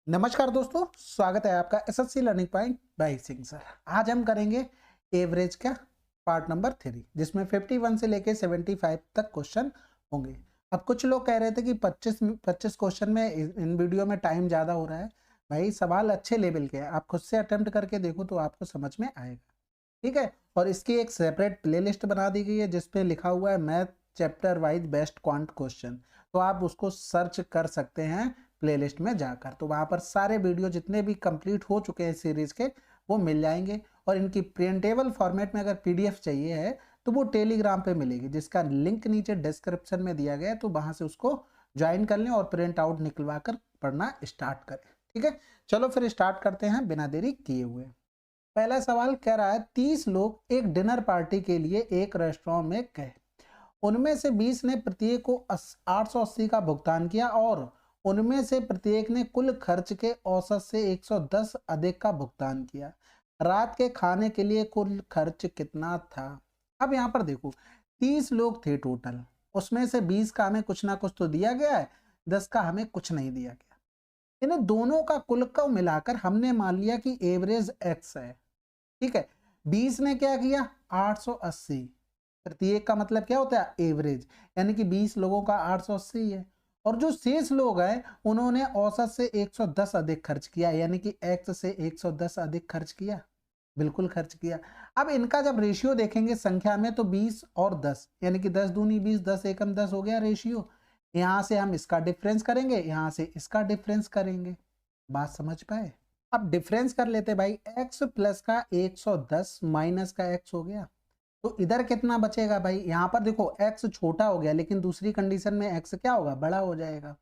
नमस्कार दोस्तों, स्वागत है आपका SSC learning point by Singh sir. आज हम करेंगे एवरेज का पार्ट नंबर 3 जिसमें 51 से लेके 75 तक क्वेश्चन होंगे। अब कुछ लोग कह रहे थे कि 25 क्वेश्चन में इन वीडियो में टाइम ज़्यादा हो रहा है। भाई सवाल अच्छे लेवल के हैं, आप खुद से अटेम्प्ट करके देखो तो आपको समझ में आएगा। ठीक है, और इसकी एक सेपरेट प्लेलिस्ट बना दी गई है जिसपे लिखा हुआ है math chapter wise best quant question. तो आप उसको सर्च कर सकते हैं प्लेलिस्ट में जाकर, तो वहाँ पर सारे वीडियो जितने भी कंप्लीट हो चुके हैं सीरीज के वो मिल जाएंगे। और इनकी प्रिंटेबल फॉर्मेट में अगर पीडीएफ चाहिए है तो वो टेलीग्राम पे मिलेगी, जिसका लिंक नीचे डिस्क्रिप्शन में दिया गया है, तो वहाँ से उसको ज्वाइन कर लें और प्रिंट आउट निकलवा कर पढ़ना स्टार्ट करें। ठीक है, चलो फिर स्टार्ट करते हैं बिना देरी किए हुए। पहला सवाल कह रहा है 30 लोग एक डिनर पार्टी के लिए एक रेस्टोरेंट में गए। उनमें से 20 ने प्रत्येक को 880 का भुगतान किया और उनमें से प्रत्येक ने कुल खर्च के औसत से 110 अधिक का भुगतान किया। रात के खाने के लिए कुल खर्च कितना था? अब यहाँ पर देखो 30 लोग थे टोटल, उसमें से 20 का हमें कुछ ना कुछ तो दिया गया है, 10 का हमें कुछ नहीं दिया गया। इन्हें दोनों का कुल को मिलाकर हमने मान लिया कि एवरेज एक्स है। ठीक है, 20 ने क्या किया 880, प्रत्येक का मतलब क्या होता है एवरेज, यानी कि 20 लोगों का 880 है। और जो शेष लोग हैं उन्होंने औसत से 110 अधिक खर्च किया, यानी कि एक्स से 110 अधिक खर्च किया, बिल्कुल खर्च किया। अब इनका जब रेशियो देखेंगे संख्या में तो 20 और 10, यानी कि 10 दूनी 20, 10 एकम 10 हो गया रेशियो। यहाँ से हम इसका डिफरेंस करेंगे, यहाँ से इसका डिफरेंस करेंगे। बात समझ पाए? अब डिफरेंस कर लेते भाई, x प्लस का 110 माइनस का x हो गया, तो इधर कितना बचेगा भाई? यहाँ पर देखो x छोटा हो गया, लेकिन दूसरी कंडीशन में x क्या होगा, बड़ा हो जाएगा,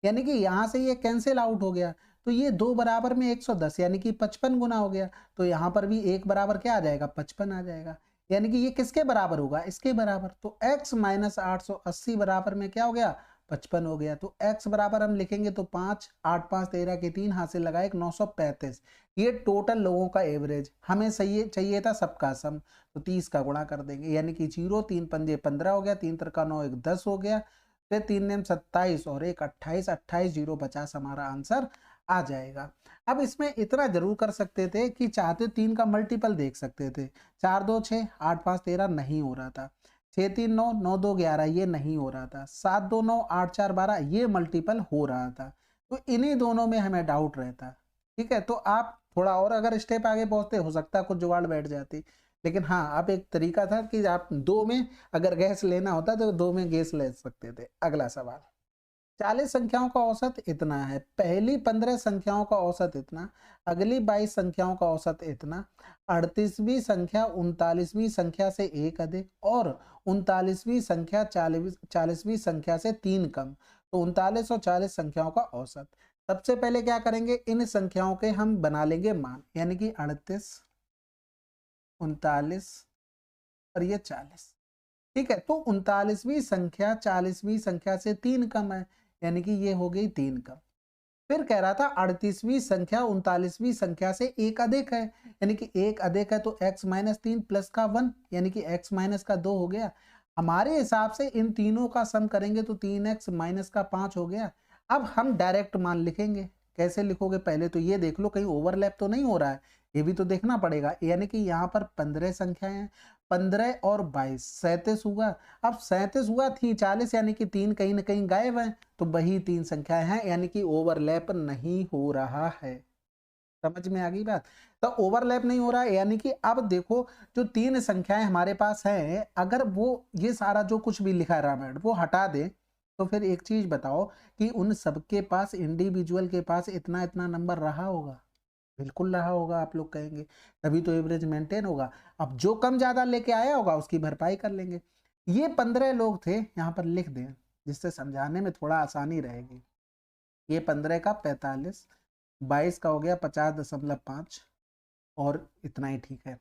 यानी कि यहाँ से ये कैंसिल आउट हो गया। तो ये 2 बराबर में 110 यानी कि 55 गुना हो गया, तो यहाँ पर भी 1 बराबर क्या आ जाएगा, 55 आ जाएगा, यानी कि ये किसके बराबर होगा, इसके बराबर। तो x माइनस 880 बराबर में क्या हो गया, 55 हो गया। तो x बराबर हम लिखेंगे तो 5, 8 5 13 के 3 हाथ से लगाए 935। ये टोटल लोगों का एवरेज हमें सही चाहिए था, सबका सम। तो 30 का गुणा कर देंगे, यानी कि 0 3 पंजे 15 हो गया, 3 त्रिका 9 1 10 हो गया, फिर 3 नेम 27 और 1 28, 28 0 50 हमारा आंसर आ जाएगा। अब इसमें इतना जरूर कर सकते थे कि चाहते 3 का मल्टीपल देख सकते थे। 4 2 6, 8 5 13 नहीं हो रहा था, 6 3 9, 9 2 11 ये नहीं हो रहा था, 7 2 9, 8 4 12 ये मल्टीपल हो रहा था। तो इन्हीं दोनों में हमें डाउट रहता। ठीक है, तो आप थोड़ा और अगर स्टेप आगे पहुंचते हो सकता है कुछ जुगाड़ बैठ जाती, लेकिन हाँ आप एक तरीका था कि आप 2 में अगर गैस लेना होता तो 2 में गैस ले सकते थे। अगला सवाल, 40 संख्याओं का औसत इतना है, पहली 15 संख्याओं का औसत इतना, अगली 22 संख्याओं का औसत इतना, 38वीं संख्या 39वीं संख्या से 1 अधिक और 39वीं संख्या 40वीं संख्या से 3 कम। तो 39 और 40 संख्याओं का औसत। सबसे पहले क्या करेंगे, इन संख्याओं के हम बना लेंगे मान, यानी कि 38, 39 और ये 40। ठीक है, तो 39वीं संख्या 40वीं संख्या से 3 कम है, यानी कि ये हो गई 3 कम। फिर कह रहा था 38वीं संख्या 39वीं संख्या से 1 अधिक है, यानी कि 1 अधिक है तो x माइनस 3 प्लस का 1, यानी कि x माइनस का 2 हो गया। हमारे हिसाब से इन तीनों का सम करेंगे तो 3x माइनस का 5 हो गया। अब हम डायरेक्ट मान लिखेंगे। कैसे लिखोगे, पहले तो ये देख लो कहीं ओवरलैप तो नहीं हो रहा है, ये भी तो देखना पड़ेगा। यानी कि यहाँ पर 15 संख्याएं हैं, 15 और 22 37 हुआ। अब 37 हुआ थी 40, यानी कि 3 कहीं ना कहीं गायब है, तो वही 3 संख्याएं हैं, यानी कि ओवरलैप नहीं हो रहा है। समझ में आ गई बात? तो ओवरलैप नहीं हो रहा है, यानी कि अब देखो जो 3 संख्याएं हमारे पास हैं, अगर वो ये सारा जो कुछ भी लिखा है रामायण वो हटा दे, तो फिर एक चीज बताओ कि उन सबके पास इंडिविजुअल के पास इतना इतना नंबर रहा होगा? बिल्कुल रहा होगा, आप लोग कहेंगे, तभी तो एवरेज मेंटेन होगा। अब जो कम ज्यादा लेके आया होगा उसकी भरपाई कर लेंगे। ये 15 लोग थे, यहाँ पर लिख दें जिससे समझाने में थोड़ा आसानी रहेगी। ये 15 का 45, 22 का हो गया 50.5 और इतना ही ठीक है।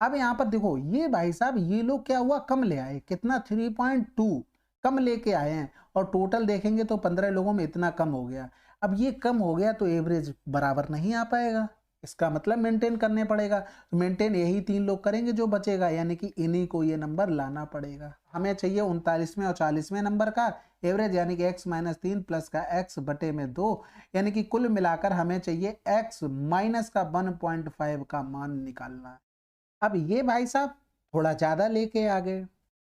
अब यहाँ पर देखो ये भाई साहब ये लोग क्या हुआ, कम ले आए, कितना 3.2 कम लेके आए हैं, और टोटल देखेंगे तो 15 लोगों में इतना कम हो गया। अब ये कम हो गया तो एवरेज बराबर नहीं आ पाएगा, इसका मतलब मेंटेन करने पड़ेगा। तो मेंटेन यही 3 लोग करेंगे जो बचेगा, यानी कि इन्हीं को ये नंबर लाना पड़ेगा। हमें चाहिए 39वें और 40वें नंबर का एवरेज यानी कि x माइनस 3 प्लस का x बटे में 2, यानी कि कुल मिलाकर हमें चाहिए x माइनस का 1.5 का मान निकालना है। अब ये भाई साहब थोड़ा ज़्यादा लेके आ गए।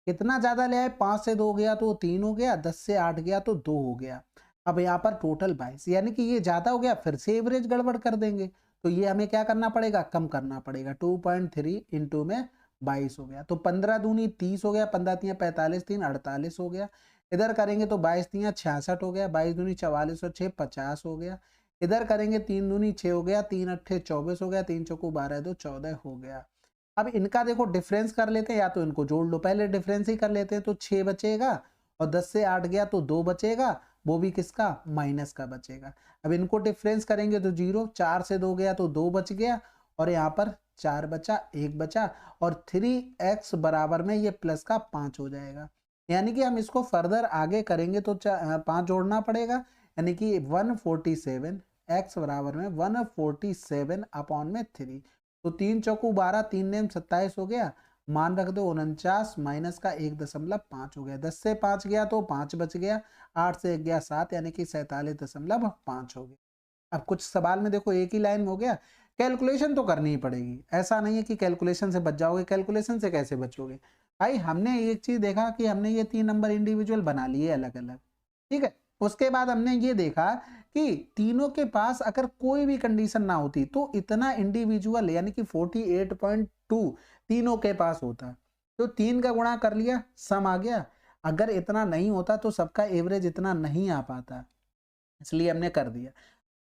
कितना ज़्यादा ले आए? 5 से 2 गया तो 3 हो गया, 10 से 8 गया तो 2 हो गया। अब यहाँ पर टोटल 22, यानी कि ये ज़्यादा हो गया, फिर से एवरेज गड़बड़ कर देंगे। तो ये हमें क्या करना पड़ेगा? कम करना पड़ेगा। 2.3 इंटू में 22 हो गया, तो 15 दूनी 30 हो गया, 15 तियाँ 45, 3 48 हो गया। इधर करेंगे तो 22 तियाँ 66 हो गया, 22 दूनी 44 और 6 50 हो गया। इधर करेंगे 3 दूनी 6 हो गया, 3 अट्ठे 24 हो गया, 3 चौको 12 2 14 हो गया। अब इनका देखो डिफरेंस कर लेते हैं, या तो इनको जोड़ लो, पहले डिफरेंस ही कर लेते हैं, तो 6 बचेगा और 10 से 8 गया तो 2 बचेगा, वो भी किसका? माइनस का बचेगा। अब इनको डिफरेंस करेंगे तो 0, 4 से 2 गया तो 2 बच गया, और यहाँ पर 4 बचा, 1 बचा, और 3x बराबर में ये प्लस का 5 हो जाएगा। यानी कि हम इसको फर्दर आगे करेंगे तो 5 जोड़ना पड़ेगा, यानी कि 147, x बराबर में 147 अपॉन में 3, तो 3 चौकू 12, 3 नेम 27 हो गया, मान रख दो 49 माइनस का 1.5 हो गया। 10 से 5 गया तो 5 बच गया, 8 से 1 गया 7, यानी कि 47.5 हो गया। अब कुछ सवाल में देखो एक ही लाइन हो गया, कैलकुलेशन तो करनी ही पड़ेगी, ऐसा नहीं है कि कैलकुलेशन से बच जाओगे। कैलकुलेशन से कैसे बचोगे भाई? हमने एक चीज देखा कि हमने ये 3 नंबर इंडिविजुअल बना लिए अलग अलग, ठीक है। उसके बाद हमने ये देखा कि तीनों के पास अगर कोई भी कंडीशन ना होती तो इतना इंडिविजुअल यानी कि 48.2 तीनों के पास होता, तो 3 का गुणा कर लिया, सम आ गया। अगर इतना नहीं होता तो सबका एवरेज इतना नहीं आ पाता, इसलिए हमने कर दिया।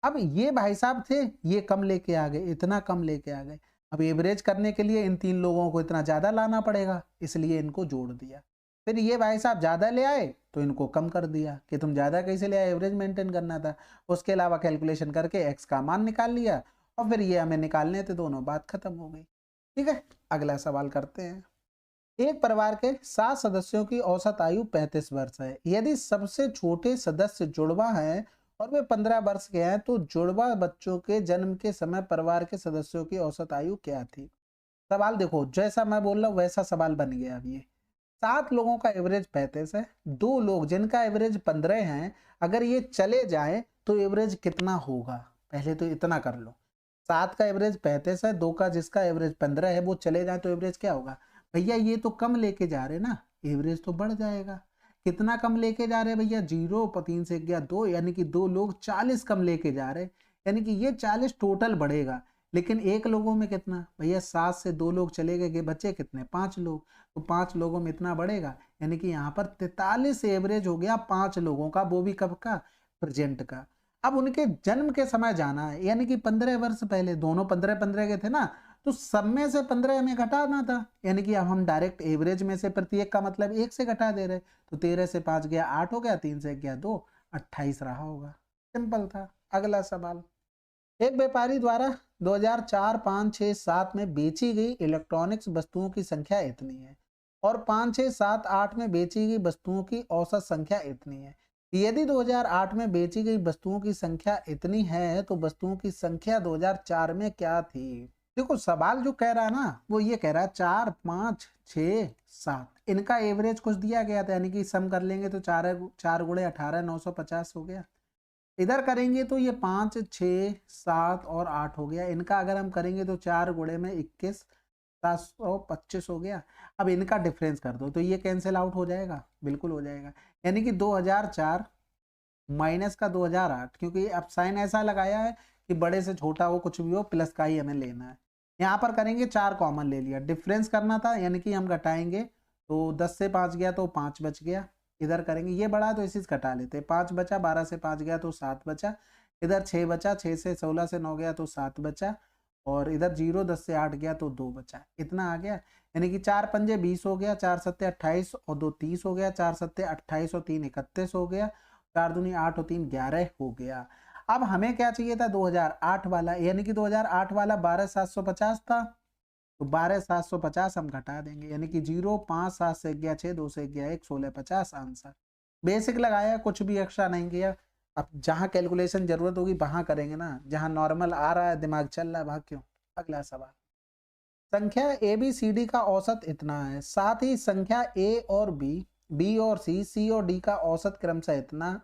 अब ये भाई साहब थे, ये कम लेके आ गए, इतना कम लेके आ गए। अब एवरेज करने के लिए इन 3 लोगों को इतना ज्यादा लाना पड़ेगा, इसलिए इनको जोड़ दिया। फिर ये भाई साहब ज्यादा ले आए तो इनको कम कर दिया कि तुम ज्यादा कैसे ले आए, एवरेज मेंटेन करना था। उसके अलावा कैलकुलेशन करके x का मान निकाल लिया, और फिर ये हमें निकालने थे, दोनों बात खत्म हो गई। ठीक है, अगला सवाल करते हैं। एक परिवार के 7 सदस्यों की औसत आयु 35 वर्ष है। यदि सबसे छोटे सदस्य जुड़वा हैं और वे 15 वर्ष के हैं, तो जुड़वा बच्चों के जन्म के समय परिवार के सदस्यों की औसत आयु क्या थी? सवाल देखो, जैसा मैं बोल रहा हूँ वैसा सवाल बन गया। अब ये 7 लोगों का एवरेज 35 है, 2 लोग जिनका एवरेज 15 है, अगर ये चले जाएं तो एवरेज कितना होगा? पहले तो इतना कर लो, 7 का एवरेज 35 है, 2 का जिसका एवरेज 15 है वो चले जाए तो एवरेज क्या होगा? भैया ये तो कम लेके जा रहे ना, एवरेज तो बढ़ जाएगा। कितना कम लेके जा रहे भैया? 0, 3 से गया 2, यानी कि 2 लोग 40 कम लेके जा रहे, यानी कि ये 40 टोटल बढ़ेगा। लेकिन एक लोगों में कितना भैया? 7 से 2 लोग चले गए, बचे कितने? 5 लोग, तो 5 लोगों में इतना बढ़ेगा, यानी कि यहाँ पर 43 एवरेज हो गया 5 लोगों का, वो भी कब का? प्रेजेंट का। अब उनके जन्म के समय जाना है, यानी कि 15 वर्ष पहले, दोनों 15-15 के थे ना, तो सब में से 15 हमें घटाना था, यानी कि अब हम डायरेक्ट एवरेज में से प्रत्येक का मतलब 1 से घटा दे रहे, तो 13 से 5 गया 8 हो गया, 3 से गया 2, 28 रहा होगा। सिंपल था। अगला सवाल, एक व्यापारी द्वारा 2004, 5, 6, 7 में बेची गई इलेक्ट्रॉनिक्स वस्तुओं की संख्या इतनी है, और 5, 6, 7, 8 में बेची गई वस्तुओं की औसत संख्या इतनी है। यदि 2008 में बेची गई वस्तुओं की संख्या इतनी है, तो वस्तुओं की संख्या 2004 में क्या थी? देखो सवाल जो कह रहा है ना, वो ये कह रहा है 4, 5, 6, 7 इनका एवरेज कुछ दिया गया था, यानी कि सम कर लेंगे तो 4 गुणे 18, 950 हो गया। इधर करेंगे तो ये 5, 6, 7 और 8 हो गया। इनका अगर हम करेंगे तो 4 गुणे में 21, 725 हो गया। अब इनका डिफरेंस कर दो तो ये कैंसिल आउट हो जाएगा, बिल्कुल हो जाएगा। यानी कि 2004 माइनस का 2008, क्योंकि अब साइन ऐसा लगाया है कि बड़े से छोटा हो कुछ भी हो, प्लस का ही हमें लेना है। यहाँ पर करेंगे 4 कॉमन ले लिया, डिफरेंस करना था, यानी कि हम घटाएंगे तो 10 से 5 गया तो 5 बच गया। इधर करेंगे ये बड़ा तो इसी से घटा लेते, 5 बचा, 12 से 5 गया तो 7 बचा। इधर 6 बचा, 6 से 16 से 9 गया तो 7 बचा, और इधर 0, 10 से 8 गया तो 2 बचा। इतना आ गया, यानी कि 4 पंजे 20 हो गया, 4 सत्ते 28 और 2 30 हो गया, 4 सत्ते 28 और 3 31 हो गया, 4 दूनी 8 और 3 11 हो गया। अब हमें क्या चाहिए था? 2008 वाला, यानी कि 2008 वाला 12750 था, तो 12750 हम घटा देंगे, यानी कि 0, 5, 7 से गया 6, 2 से गया 1, 1650 आंसर। बेसिक लगाया, कुछ भी एक्स्ट्रा नहीं किया। अब जहां कैलकुलेशन जरूरत होगी वहां करेंगे ना, जहां नॉर्मल आ रहा है दिमाग चल रहा है वहां क्यों। अगला सवाल, संख्या ABCD का औसत इतना है, साथ ही संख्या A और B बी और सी और डी का औसत क्रमशः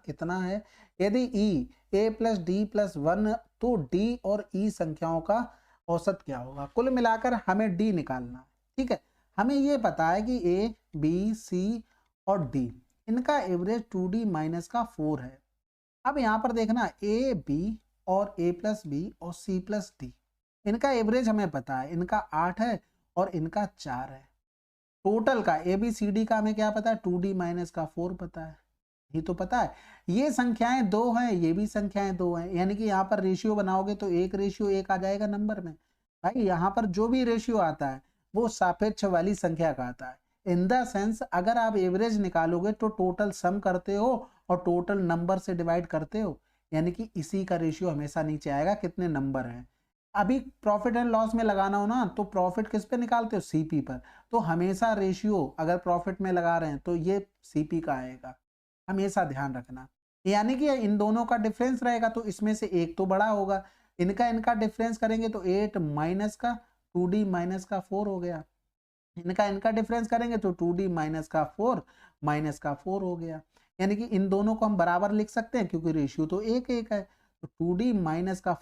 इतना है। यदि ई ए प्लस डी प्लस 1 तो डी और ई संख्याओं का औसत क्या होगा। कुल मिलाकर हमें डी निकालना है, ठीक है। हमें ये पता है कि ए बी सी और डी इनका एवरेज 2d माइनस का 4 है। अब यहाँ पर देखना ए बी और ए प्लस बी और सी प्लस डी इनका एवरेज हमें पता है, इनका 8 है और इनका 4 है। टोटल का ए बी सी डी का हमें क्या पता है, 2d माइनस का 4 पता है, ये तो पता है। ये संख्याएं 2 हैं, ये भी संख्याएं 2 हैं, यानी कि यहाँ पर रेशियो बनाओगे तो 1:1 आ जाएगा नंबर में। भाई यहाँ पर जो भी रेशियो आता है वो सापेक्ष वाली संख्या का आता है। इन द सेंस अगर आप एवरेज निकालोगे तो टोटल सम करते हो और टोटल नंबर से डिवाइड करते हो, यानी कि इसी का रेशियो हमेशा नीचे आएगा कितने नंबर हैं। अभी प्रॉफिट एंड लॉस में लगाना हो ना तो प्रॉफिट किस पे निकालते हो, सीपी पर। तो हमेशा रेशियो अगर प्रॉफिट में लगा रहे हैं तो ये सीपी का आएगा, हमेशा ध्यान रखना। यानी कि इन दोनों का डिफरेंस रहेगा तो इसमें से एक तो बड़ा होगा। इनका डिफरेंस करेंगे तो 8 माइनस का 2d माइनस का 4 हो गया। इनका डिफरेंस करेंगे तो 2d माइनस का 4 हो गया। यानी कि इन दोनों को हम बराबर लिख सकते हैं क्योंकि रेशियो तो 1:1 है। तो 2d माइनस का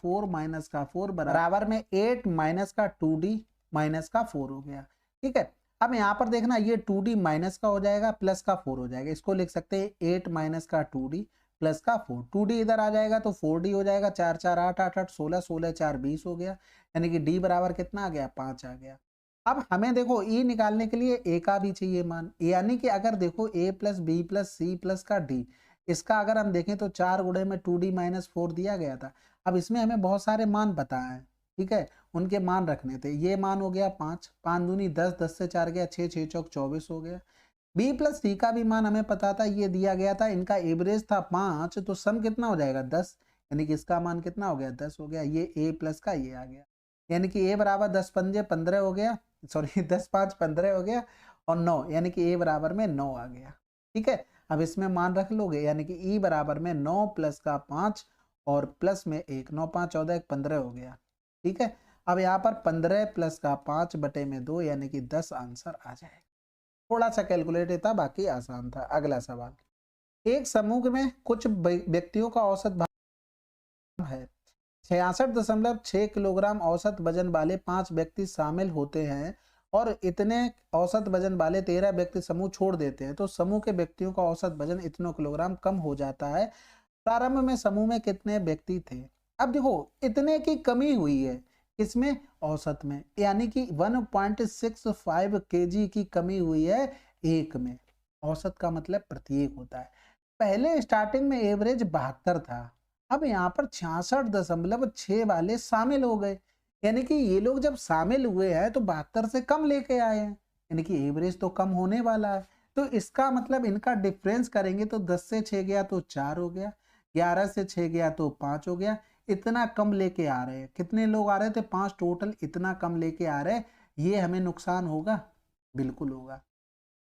4 बराबर में 8 माइनस का 2d माइनस का 4 हो गया, ठीक है। अब यहाँ पर देखना ये 2d माइनस का हो जाएगा प्लस का 4 हो जाएगा, इसको लिख सकते हैं 8 माइनस का 2d प्लस का 4। 2d इधर आ जाएगा तो 4d हो जाएगा, 4 4 8 8 8 16 16 4 20 हो गया। यानी कि d बराबर कितना आ गया, 5 आ गया। अब हमें देखो e निकालने के लिए a का भी चाहिए मान, यानी कि अगर देखो a plus B plus C plus का d, इसका अगर हम देखें तो 4 गुणे में 2d माइनस 4 दिया गया था। अब इसमें हमें बहुत सारे मान पता है, ठीक है, उनके मान रखने थे। ये मान हो गया 5, 5 दूनी 10, 10 से 4 गया 6, 6 चौक 24 हो गया। बी प्लस सी का भी मान हमें पता था, ये दिया गया था, इनका एवरेज था 5, तो सम कितना हो जाएगा 10, यानी कि इसका मान कितना हो गया 10 हो गया। ये ए प्लस का ये आ गया, यानी कि ए बराबर 10 पंजे 15 हो गया, सॉरी 10 5 15 हो गया और 9, यानी कि ए बराबर में 9 आ गया, ठीक है। अब इसमें मान रख लोगे, यानी कि ई बराबर में 9 प्लस का 5 और प्लस में 1, 9 5 14 1 15 हो गया, ठीक है। अब यहाँ पर 15 प्लस का 5 बटे में 2 यानी कि 10 आंसर आ जाएगा। थोड़ा सा कैलकुलेटेड था, बाकी आसान था। अगला सवाल, एक समूह में कुछ व्यक्तियों का औसत भार है 66.6 किलोग्राम। औसत वजन वाले 5 व्यक्ति शामिल होते हैं और इतने औसत वजन वाले 13 व्यक्ति समूह छोड़ देते हैं, तो समूह के व्यक्तियों का औसत वजन इतने किलोग्राम कम हो जाता है। प्रारंभ में समूह में कितने व्यक्ति थे। अब देखो इतने की कमी हुई है, इसमें औसत में, यानी कि 1.65 kg की कमी हुई है एक में। औसत का मतलब प्रत्येक होता है। पहले स्टार्टिंग में एवरेज 72 था, अब यहाँ पर 66.6 वाले शामिल हो गए, यानी कि ये लोग जब शामिल हुए हैं तो 72 से कम लेके आए हैं, यानी कि एवरेज तो कम होने वाला है। तो इसका मतलब इनका डिफरेंस करेंगे तो 10 से 6 गया तो 4 हो गया, 11 से 6 गया तो 5 हो गया। इतना कम लेके आ रहे हैं, कितने लोग आ रहे थे 5 टोटल, इतना कम लेके आ रहे हैं, ये हमें नुकसान होगा, बिल्कुल होगा।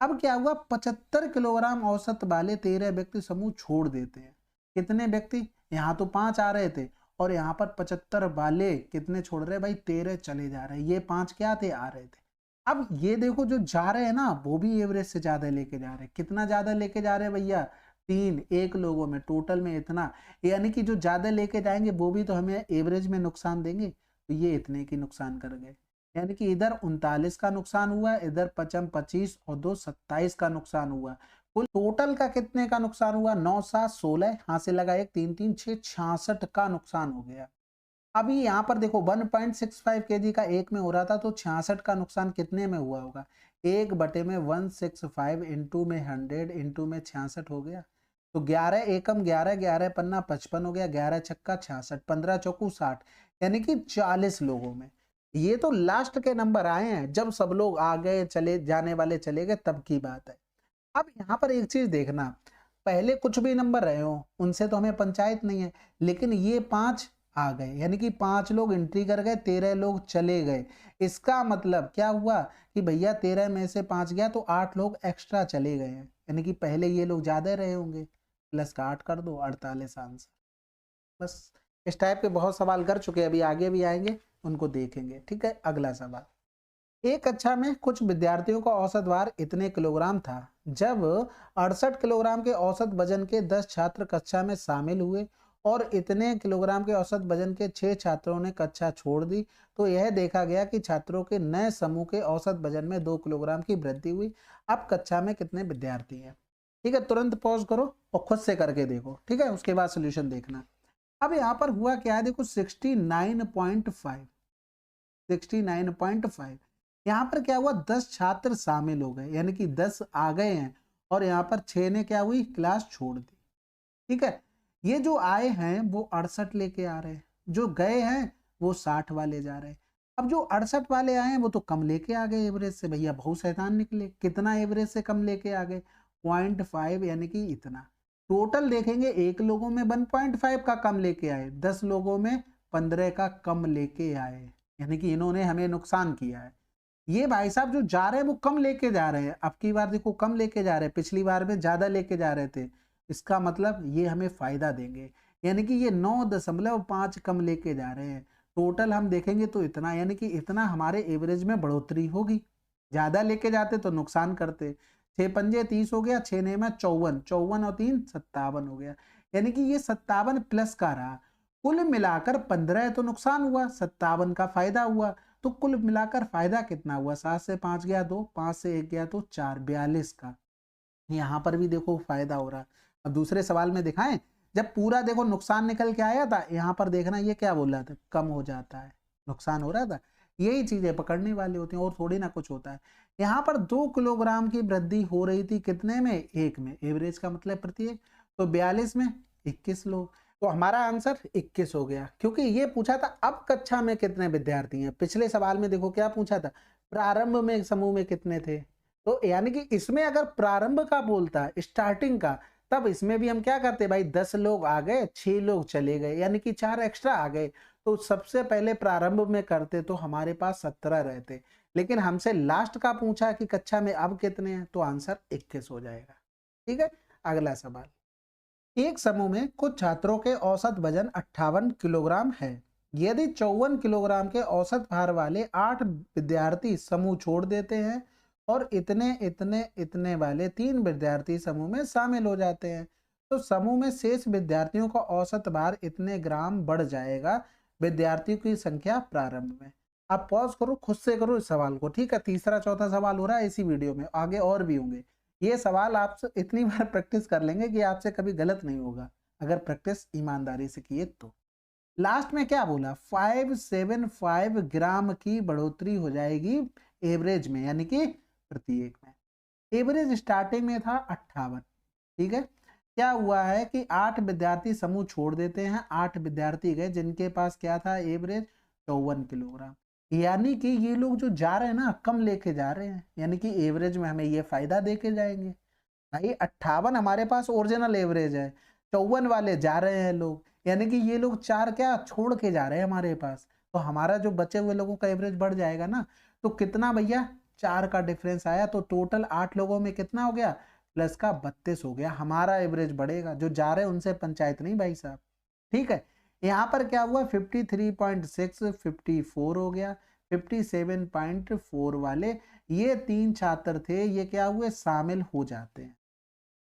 अब क्या हुआ, 75 किलोग्राम औसत वाले 13 व्यक्ति समूह छोड़ देते हैं। कितने व्यक्ति, यहाँ तो 5 आ रहे थे और यहाँ पर 75 वाले कितने छोड़ रहे, भाई 13 चले जा रहे हैं। ये 5 क्या थे, आ रहे थे। अब ये देखो जो जा रहे हैं ना वो भी एवरेज से ज्यादा लेके जा रहे हैं। कितना ज्यादा लेके जा रहे हैं भैया, 3, एक लोगों में टोटल में इतना, यानी कि जो ज्यादा लेके जाएंगे वो भी तो हमें एवरेज में नुकसान देंगे, तो ये इतने की नुकसान कर गए। यानी कि इधर 39 का नुकसान हुआ, इधर 55 25 और 2 27 का नुकसान हुआ। कुल टोटल का कितने का नुकसान हुआ, 9 7 16, हाथ से लगा 1 3 3 6 66 का नुकसान हो गया। अभी यहाँ पर देखो 1.65 kg का एक में हो रहा था, तो 66 का नुकसान कितने में हुआ होगा, 1/165 इंटू में 100 इंटू में 66 हो गया। तो 11 एकम 11, 11 पन्ना 55 हो गया, 11 छक्का 66, 15 चौकू 60, यानी कि 40 लोगों में। ये तो लास्ट के नंबर आए हैं, जब सब लोग आ गए, चले जाने वाले चले गए, तब की बात है। अब यहाँ पर एक चीज देखना, पहले कुछ भी नंबर रहे हो उनसे तो हमें पंचायत नहीं है, लेकिन ये 5 आ गए, यानी कि 5 लोग एंट्री कर गए, 13 लोग चले गए। इसका मतलब क्या हुआ कि भैया 13 में से 5 गया तो 8 लोग एक्स्ट्रा चले गए हैं, यानी कि पहले ये लोग ज्यादा रहे होंगे, प्लस का 8 कर दो, 48 आंसर। बस इस टाइप के बहुत सवाल कर चुके हैं, अभी आगे भी आएंगे, उनको देखेंगे। ठीक है, अगला सवाल, एक कक्षा में कुछ विद्यार्थियों का औसत भार इतने किलोग्राम था। जब 68 किलोग्राम के औसत वजन के 10 छात्र कक्षा में शामिल हुए और इतने किलोग्राम के औसत वजन के 6 छात्रों ने कक्षा छोड़ दी, तो यह देखा गया कि छात्रों के नए समूह के औसत वजन में 2 किलोग्राम की वृद्धि हुई। अब कक्षा में कितने विद्यार्थी हैं? ठीक है, तुरंत पॉज करो और खुद से करके देखो। ठीक है, उसके बाद सोल्यूशन देखना। अब यहाँ पर हुआ क्या है, देखो 69.5, 69.5। यहाँ पर क्या हुआ, 10 छात्र शामिल हो गए, यानी कि 10 आ गए हैं और यहाँ पर 6 ने क्या हुई, क्लास छोड़ दी। ठीक है, ये जो आए हैं वो 68 लेके आ रहे हैं, जो गए हैं वो 60 वाले जा रहे हैं। अब जो 68 वाले आए हैं वो तो कम लेके आ गए एवरेज से, भैया बहुत शैतान निकले। कितना एवरेज से कम लेके आ गए? 0.5, यानी कि इतना। टोटल देखेंगे, एक लोगों में 1.5 का कम लेके आए, 10 लोगों में 15 का कम लेके आए, यानी कि इन्होंने हमें नुकसान किया है। ये भाई साहब जो जा रहे हैं वो कम लेके जा रहे हैं, अब की बार देखो कम लेके जा रहे हैं, पिछली बार में ज्यादा लेके जा रहे थे। इसका मतलब ये हमें फायदा देंगे, यानी कि ये 9.5 कम लेके जा रहे हैं। टोटल हम देखेंगे तो इतना, यानी कि इतना हमारे एवरेज में बढ़ोतरी होगी। ज्यादा लेके जाते तो नुकसान करते। 6 पंजे 30 हो गया, 6 ने में 54, 54 और 3 57 हो गया, यानी कि ये 57 प्लस का रहा। कुल मिलाकर 15 तो नुकसान हुआ, 57 का फायदा हुआ। तो कुल मिलाकर फायदा कितना हुआ? 7 से 5 गया 2, 5 से 1 गया तो 4, 42 का। यहाँ पर भी देखो फायदा हो रहा। अब दूसरे सवाल में दिखाएं, जब पूरा देखो नुकसान निकल के आया था, यहाँ पर देखना ये क्या बोल रहा था, कम हो जाता है, नुकसान हो रहा था। यही चीजें पकड़ने वाली होती हैं और थोड़ी ना कुछ होता है। यहाँ पर 2 किलोग्राम की वृद्धि हो रही थी, कितने में? एक में। एवरेज का मतलब प्रत्येक, तो 42 में 21 लोग। तो हमारा आंसर 21 हो गया, क्योंकि ये पूछा था अब कक्षा में कितने विद्यार्थी हैं। पिछले सवाल में देखो क्या पूछा था, प्रारंभ में समूह में कितने थे। तो यानी कि इसमें अगर प्रारंभ का बोलता, स्टार्टिंग का, तब इसमें भी हम क्या करते भाई, 10 लोग आ गए, 6 लोग चले गए, यानी कि 4 एक्स्ट्रा आ गए। तो सबसे पहले प्रारंभ में करते तो हमारे पास 17 रहते, लेकिन हमसे लास्ट का पूछा कि कक्षा में अब कितने हैं, तो आंसर 21 हो जाएगा। ठीक है, अगला सवाल। एक समूह में कुछ छात्रों के औसत वजन 58 किलोग्राम है। यदि 54 किलोग्राम के औसत भार वाले 8 विद्यार्थी समूह छोड़ देते हैं और इतने इतने इतने वाले 3 विद्यार्थी समूह में शामिल हो जाते हैं, तो समूह में शेष विद्यार्थियों का औसत भार इतने ग्राम बढ़ जाएगा, विद्यार्थियों की संख्या प्रारंभ में। आप पॉज करो, खुद से करो इस सवाल को। ठीक है, तीसरा चौथा सवाल हो रहा है इसी वीडियो में, आगे और भी होंगे। ये सवाल आपसे इतनी बार प्रैक्टिस कर लेंगे कि आपसे कभी गलत नहीं होगा, अगर प्रैक्टिस ईमानदारी से किए तो। लास्ट में क्या बोला, 575 ग्राम की बढ़ोतरी हो जाएगी एवरेज में, यानी कि प्रत्येक में। एवरेज स्टार्टिंग में था 58। ठीक है, क्या हुआ है कि 8 विद्यार्थी समूह छोड़ देते हैं, 8 विद्यार्थी गए जिनके पास क्या था एवरेज, 54 किलोग्राम। यानी कि ये लोग जो जा रहे हैं ना, कम लेके जा रहे हैं, यानी कि एवरेज में हमें ये फायदा दे के जाएंगे। भाई 58 हमारे पास ओरिजिनल एवरेज है, 54 वाले जा रहे हैं लोग, यानी कि ये लोग 4 क्या छोड़ के जा रहे हैं हमारे पास, तो हमारा जो बचे हुए लोगों का एवरेज बढ़ जाएगा ना। तो कितना भैया, 4 का डिफरेंस आया, तो टोटल 8 लोगों में कितना हो गया, प्लस का 32 हो गया। हमारा एवरेज बढ़ेगा, जो जा रहे हैं उनसे पंचायत नहीं भाई साहब। ठीक है, यहाँ पर क्या हुआ, 53.6 54 हो गया, 57.4 वाले ये 3 छात्र थे, ये क्या हुए, शामिल हो जाते हैं।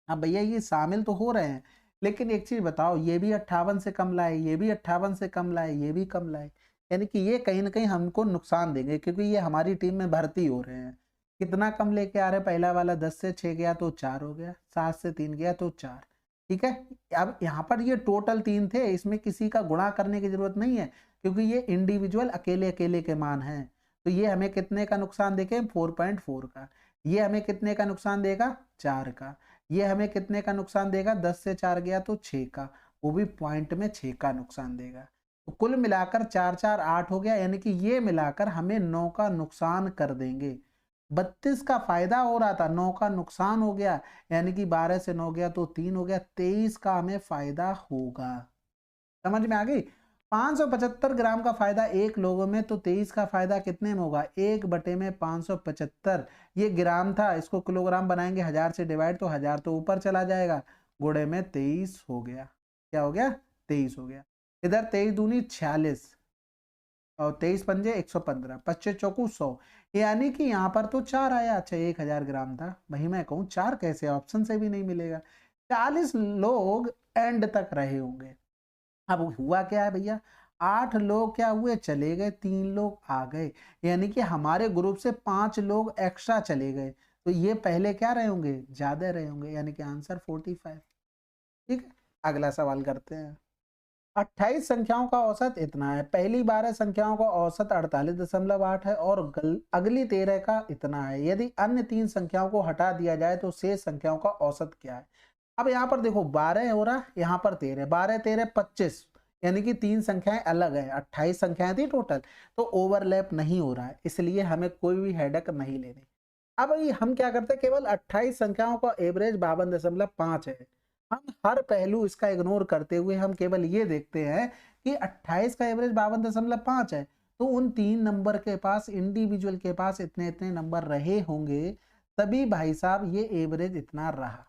अब भैया ये शामिल तो हो रहे हैं, लेकिन एक चीज बताओ, ये भी 58 से कम लाए, ये भी 58 से कम लाए, ये भी कम लाए, यानी कि ये कहीं ना कहीं हमको नुकसान देंगे, क्योंकि ये हमारी टीम में भर्ती हो रहे हैं। कितना कम लेके आ रहे हैं, पहला वाला 10 से 6 गया तो 4 हो गया, 7 से 3 गया तो 4। ठीक है, अब यहाँ पर ये टोटल 3 थे, इसमें किसी का गुणा करने की जरूरत नहीं है, क्योंकि ये इंडिविजुअल अकेले अकेले के मान हैं। तो ये हमें कितने का नुकसान देखे, 4.4 का। ये हमें कितने का नुकसान देगा, 4 का। ये हमें कितने का नुकसान देगा, 10 से 4 गया तो 6 का, वो भी पॉइंट में 6 का नुकसान देगा। तो कुल मिलाकर 4 4 8 हो गया, यानी कि ये मिलाकर हमें 9 का नुकसान कर देंगे। 32 का फायदा हो रहा था, 9 का नुकसान हो गया, यानी कि 12 से 9 गया तो 3 हो गया, 23 का हमें फायदा होगा। समझ में आ गई। 575 ग्राम का फायदा एक लोगों में, तो 23 का फायदा कितने में होगा, 1/575। ये ग्राम था, इसको किलोग्राम बनाएंगे, 1000 से डिवाइड, तो 1000 तो ऊपर चला जाएगा, गुणे में 23 हो गया। क्या हो गया, 23 हो गया। इधर 23 दूनी 46, और 23 पंजे 115, 25 चौकू 100, यानी कि यहाँ पर तो 4 आया। अच्छा 1000 ग्राम था, वही मैं कहूँ 4 कैसे, ऑप्शन से भी नहीं मिलेगा। 40 लोग एंड तक रहे होंगे। अब हुआ क्या है भैया, 8 लोग क्या हुए, चले गए, 3 लोग आ गए, यानी कि हमारे ग्रुप से 5 लोग एक्स्ट्रा चले गए, तो ये पहले क्या रहे होंगे, ज्यादा रहे होंगे, यानी कि आंसर 45। ठीक है, अगला सवाल करते हैं। 28 संख्याओं का औसत इतना है, पहली 12 संख्याओं का औसत 48.8 है और अगली 13 का इतना है। यदि अन्य 3 संख्याओं को हटा दिया जाए तो शेष संख्याओं का औसत क्या है। अब यहाँ पर देखो 12 हो रहा, यहाँ पर 13, 12 13 25, यानी कि 3 संख्याएं अलग है, 28 संख्याएं थी टोटल, तो ओवरलैप नहीं हो रहा है, इसलिए हमें कोई भी हेडक नहीं लेनी। अब हम क्या करते हैं, केवल 28 संख्याओं का एवरेज 52.5 है। हम हर पहलू इसका इग्नोर करते हुए हम केवल ये देखते हैं कि 28 का एवरेज 52.5 है, तो उन 3 नंबर के पास, इंडिविजुअल के पास इतने इतने नंबर रहे होंगे, तभी भाई साहब ये एवरेज इतना रहा।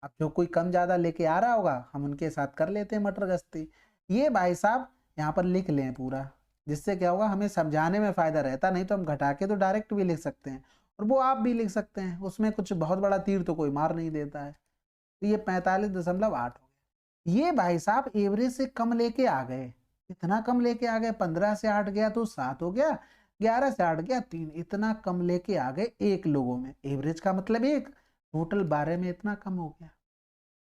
अब जो कोई कम ज्यादा लेके आ रहा होगा हम उनके साथ कर लेते हैं मटर गश्ती। ये भाई साहब यहाँ पर लिख लें पूरा, जिससे क्या होगा, हमें समझाने में फायदा रहता, नहीं तो हम घटा के तो डायरेक्ट भी लिख सकते हैं और वो आप भी लिख सकते हैं, उसमें कुछ बहुत बड़ा तीर तो कोई मार नहीं देता है। तो ये 45.8 हो गया। ये भाई साहब एवरेज से कम लेके आ गए, इतना कम लेके आ गए, 15 से 8 गया तो 7 हो गया, 11 से 8 गया 3, इतना कम लेके आ गए एक लोगों में, एवरेज का मतलब एक, टोटल 12 में इतना कम हो गया।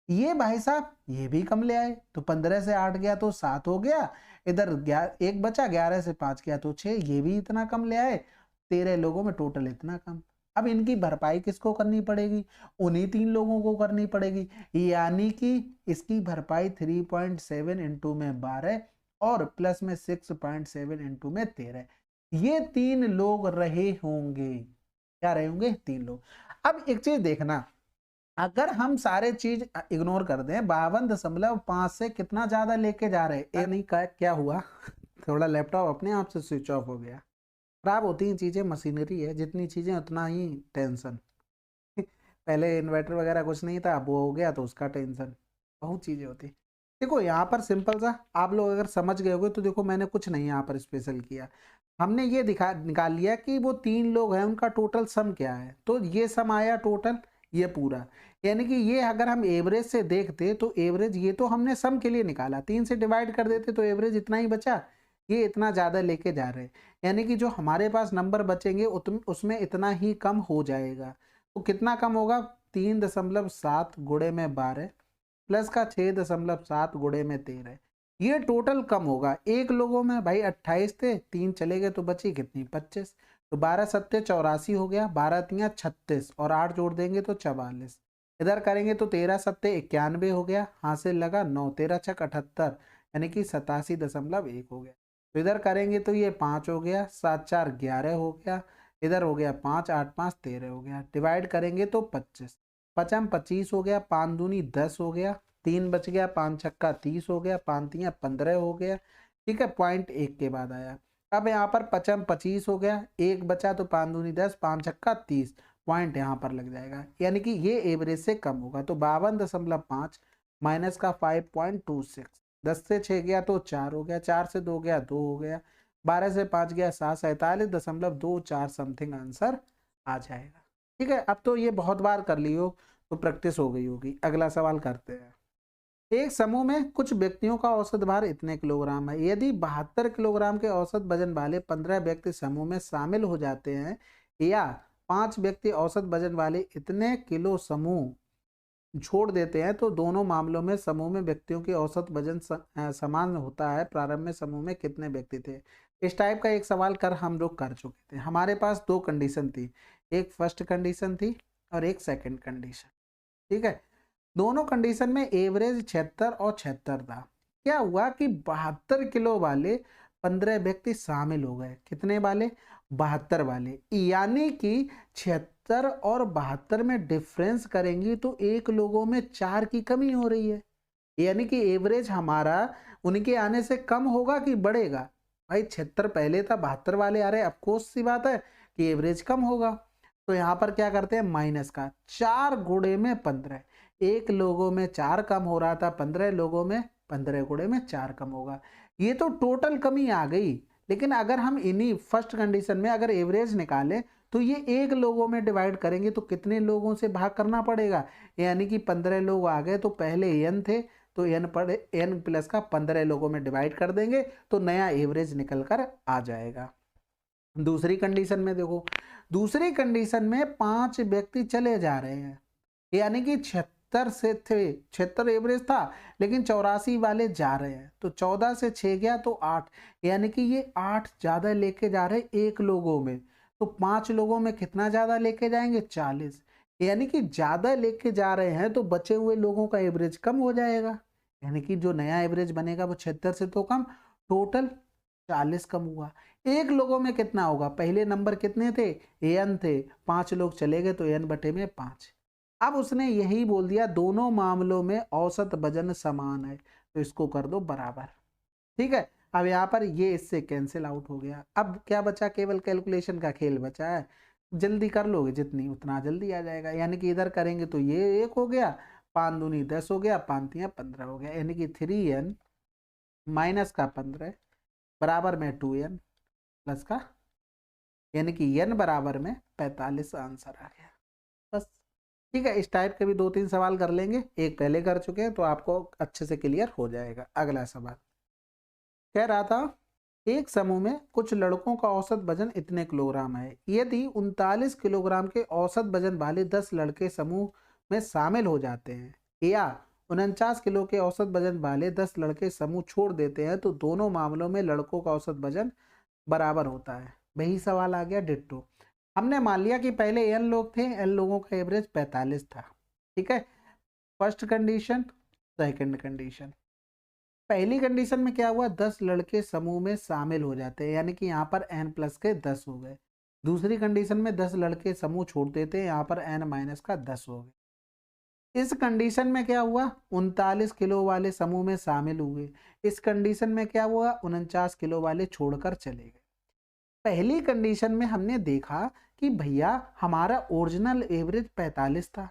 ये भाई साहब ये भी कम ले आए, तो 15 से 8 गया तो 7 हो गया, इधर एक बचा, 11 से 5 गया तो 6, ये भी इतना कम ले आए, 13 लोगों में टोटल इतना कम। अब इनकी भरपाई किसको करनी पड़ेगी, उन्हीं 3 लोगों को करनी पड़ेगी, यानी कि इसकी भरपाई 3.7 इंटू में 12 और प्लस में 6.7 इंटू में 13, ये 3 लोग रहे होंगे। क्या रहे होंगे, 3 लोग। अब एक चीज देखना, अगर हम सारे चीज इग्नोर कर दें, 52.5 से कितना ज्यादा लेके जा रहे हैं, नहीं क्या हुआ थोड़ा लैपटॉप अपने आप से स्विच ऑफ हो गया। खराब होती हैं चीजें, मशीनरी है, जितनी चीजें उतना ही टेंशन पहले इन्वर्टर वगैरह कुछ नहीं था, अब वो हो गया तो उसका टेंशन, बहुत चीजें होती। देखो यहाँ पर सिंपल सा, आप लोग अगर समझ गए होगे तो देखो मैंने कुछ नहीं यहाँ पर स्पेशल किया, हमने ये निकाल लिया कि वो 3 लोग हैं, उनका टोटल सम क्या है, तो ये सम आया टोटल, ये पूरा, यानी कि ये अगर हम एवरेज से देखते तो एवरेज, ये तो हमने सम के लिए निकाला, 3 से डिवाइड कर देते तो एवरेज इतना ही बचा, ये इतना ज़्यादा लेके जा रहे हैं, यानी कि जो हमारे पास नंबर बचेंगे उसमें इतना ही कम हो जाएगा। तो कितना कम होगा, 3.7 गुणे में 12 प्लस का 6.7 गुणे में 13, ये टोटल कम होगा एक लोगों में। भाई 28 थे, 3 चले गए तो बची कितनी, 25, तो 12 सत्ते 84 हो गया, 12 तियाँ 36 और 8 जोड़ देंगे तो 44, इधर करेंगे तो 13 सत्ते 91 हो गया, हासिल लगा 9, 13 छक 78, यानी कि 87.1 हो गया। तो इधर करेंगे तो ये 5 हो गया, 7 4 11 हो गया, इधर हो गया 5 8 5 13 हो गया, डिवाइड करेंगे तो 25, 5 25 हो गया, 5 दूनी 10 हो गया, 3 बच गया, 5 छक्का 30 हो गया, 5 तियाँ 15 हो गया। ठीक है, पॉइंट 1 के बाद आया। अब यहाँ पर 5 25 हो गया, 1 बचा तो 5 दूनी 10, 5 छक्का 30, पॉइंट यहाँ पर लग जाएगा, यानी कि ये एवरेज से कम होगा। तो 52.5 माइनस का 5.26, 10 से 6 गया तो 4 हो गया, 4 से 2 गया 2 हो गया, 12 से 5 गया 7, 47.24 समथिंग आंसर आ जाएगा। ठीक है, अब तो ये बहुत बार कर लियो तो प्रैक्टिस हो गई होगी। अगला सवाल करते हैं। एक समूह में कुछ व्यक्तियों का औसत भार इतने किलोग्राम है, यदि 72 किलोग्राम के औसत वजन वाले 15 व्यक्ति समूह में शामिल हो जाते हैं, या 5 व्यक्ति औसत वजन वाले इतने किलो समूह छोड़ देते हैं, तो दोनों मामलों में समूह में व्यक्तियों की औसत वजन समान होता है। प्रारंभ में समूह में कितने व्यक्ति थे। इस टाइप का एक सवाल हम लोग कर चुके थे। हमारे पास 2 कंडीशन थी, एक फर्स्ट कंडीशन थी और एक सेकंड कंडीशन। ठीक है, दोनों कंडीशन में एवरेज 76 और 76 था। क्या हुआ कि 72 किलो वाले 15 व्यक्ति शामिल हो गए, कितने वाले, 72 वाले, यानी कि 76 और 72 में डिफरेंस करेंगी तो एक लोगों में 4 की कमी हो रही है, यानी कि एवरेज हमारा उनके आने से कम होगा कि बढ़ेगा। भाई 76 पहले था, 72 वाले आ रहे, अफकोर्स सी बात है कि एवरेज कम होगा। तो यहाँ पर क्या करते हैं, माइनस का 4 गुणे में 15, एक लोगों में 4 कम हो रहा था, 15 लोगों में 15 गुणे में 4 कम होगा, ये तो टोटल कमी आ गई। लेकिन अगर हम इन्हीं फर्स्ट कंडीशन में अगर एवरेज निकालें तो ये एक लोगों में डिवाइड करेंगे तो कितने लोगों से भाग करना पड़ेगा, यानी कि 15 लोग आ गए तो पहले n थे तो n पर n प्लस का 15 लोगों में डिवाइड कर देंगे तो नया एवरेज निकल कर आ जाएगा। दूसरी कंडीशन में देखो, दूसरी कंडीशन में 5 व्यक्ति चले जा रहे हैं, यानी कि 76 से थे, 76 एवरेज था लेकिन 84 वाले जा रहे हैं तो 14 से 6 गया तो 8, यानी कि ये 8 ज़्यादा लेके जा रहे हैं एक लोगों में, तो 5 लोगों में कितना ज़्यादा लेके जाएंगे 40, यानी कि ज़्यादा लेके जा रहे हैं तो बचे हुए लोगों का एवरेज कम हो जाएगा, यानी कि जो नया एवरेज बनेगा वो 76 से तो कम, टोटल 40 कम हुआ। एक लोगों में कितना होगा, पहले नंबर कितने थे n थे, 5 लोग चले गए तो n बटे में 5। अब उसने यही बोल दिया दोनों मामलों में औसत वजन समान है तो इसको कर दो बराबर। ठीक है, अब यहाँ पर ये इससे कैंसिल आउट हो गया। अब क्या बचा, केवल कैलकुलेशन का खेल बचा है, जल्दी कर लोगे जितनी उतना जल्दी आ जाएगा, यानी कि इधर करेंगे तो ये 1 हो गया, 5 दूनी 10 हो गया, 5 तियां 15 हो गया, यानी कि 3n माइनस का 15 बराबर में 2n प्लस का, यानी कि n बराबर में 45 आंसर आ गया। बस ठीक है, इस टाइप के भी 2-3 सवाल कर लेंगे, एक पहले कर चुके हैं तो आपको अच्छे से क्लियर हो जाएगा। अगला सवाल कह रहा था एक समूह में कुछ लड़कों का औसत वजन इतने किलोग्राम है, यदि 39 किलोग्राम के औसत वजन वाले 10 लड़के समूह में शामिल हो जाते हैं या 49 किलो के औसत वजन वाले 10 लड़के समूह छोड़ देते हैं तो दोनों मामलों में लड़कों का औसत वजन बराबर होता है। वही सवाल आ गया डिट्टो। हमने मान लिया कि पहले n लोग थे, n लोगों का एवरेज 45 था। ठीक है, फर्स्ट कंडीशन, सेकंड कंडीशन। पहली कंडीशन में क्या हुआ, 10 लड़के समूह में शामिल हो जाते हैं, यानी कि यहाँ पर n प्लस के 10 हो गए। दूसरी कंडीशन में 10 लड़के समूह छोड़ देते हैं, यहाँ पर n माइनस का 10 हो गए। इस कंडीशन में क्या हुआ, 39 किलो वाले समूह में शामिल हुए। इस कंडीशन में क्या हुआ, 49 किलो वाले छोड़कर चले गए। पहली कंडीशन में हमने देखा कि भैया हमारा ओरिजिनल एवरेज 45 था,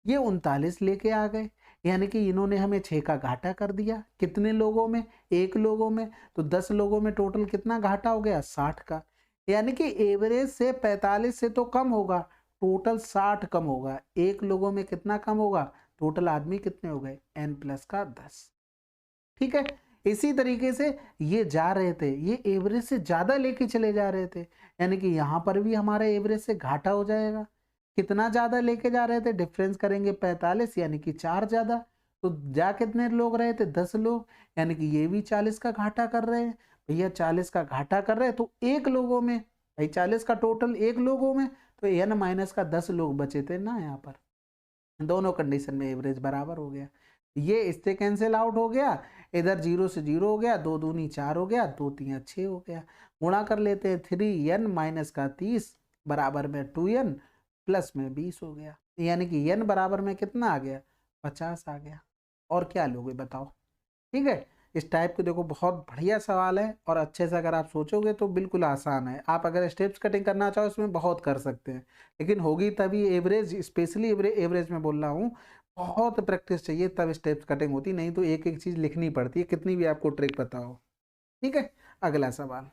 ये 39 लेके आ गए, यानी कि इन्होंने हमें 6 का घाटा कर दिया। कितने लोगों में, एक लोगों में, तो 10 लोगों में टोटल कितना घाटा हो गया 60 का, यानी कि एवरेज से 45 से तो कम होगा, टोटल 60 कम होगा। एक लोगों में कितना कम होगा, टोटल आदमी कितने हो गए n प्लस का 10। ठीक है, इसी तरीके से ये जा रहे थे, ये एवरेज से ज्यादा लेके चले जा रहे थे, यानी कि यहाँ पर भी हमारा एवरेज से घाटा हो जाएगा। कितना ज्यादा लेके जा रहे थे, डिफरेंस करेंगे 45, यानी कि 4 ज्यादा, तो जा कितने लोग रहे थे 10 लोग, यानी कि ये भी 40 का घाटा कर रहे हैं। भैया 40 का घाटा कर रहे हैं तो एक लोगों में, भाई 40 का टोटल एक लोगों में, तो n माइनस का 10 लोग बचे थे ना, यहाँ पर दोनों कंडीशन में एवरेज बराबर हो गया। ये इससे कैंसिल आउट हो गया, इधर 0 से 0 हो गया, 2 दूनी 4 हो गया, 2 तियां 6 हो गया। गुणा कर लेते हैं, 3n माइनस का 30 बराबर में 2n प्लस में 20 हो गया, यानी कि n बराबर में कितना आ गया 50 आ गया। और क्या लोगे बताओ। ठीक है, इस टाइप के देखो बहुत बढ़िया सवाल है और अच्छे से अगर आप सोचोगे तो बिल्कुल आसान है। आप अगर स्टेप्स कटिंग करना चाहो इसमें बहुत कर सकते हैं, लेकिन होगी तभी एवरेज, स्पेशली एवरेज में बोल रहा हूँ, बहुत प्रैक्टिस चाहिए तब स्टेप्स कटिंग होती, नहीं तो एक एक चीज़ लिखनी पड़ती है कितनी भी आपको ट्रिक पता हो। ठीक है, अगला सवाल,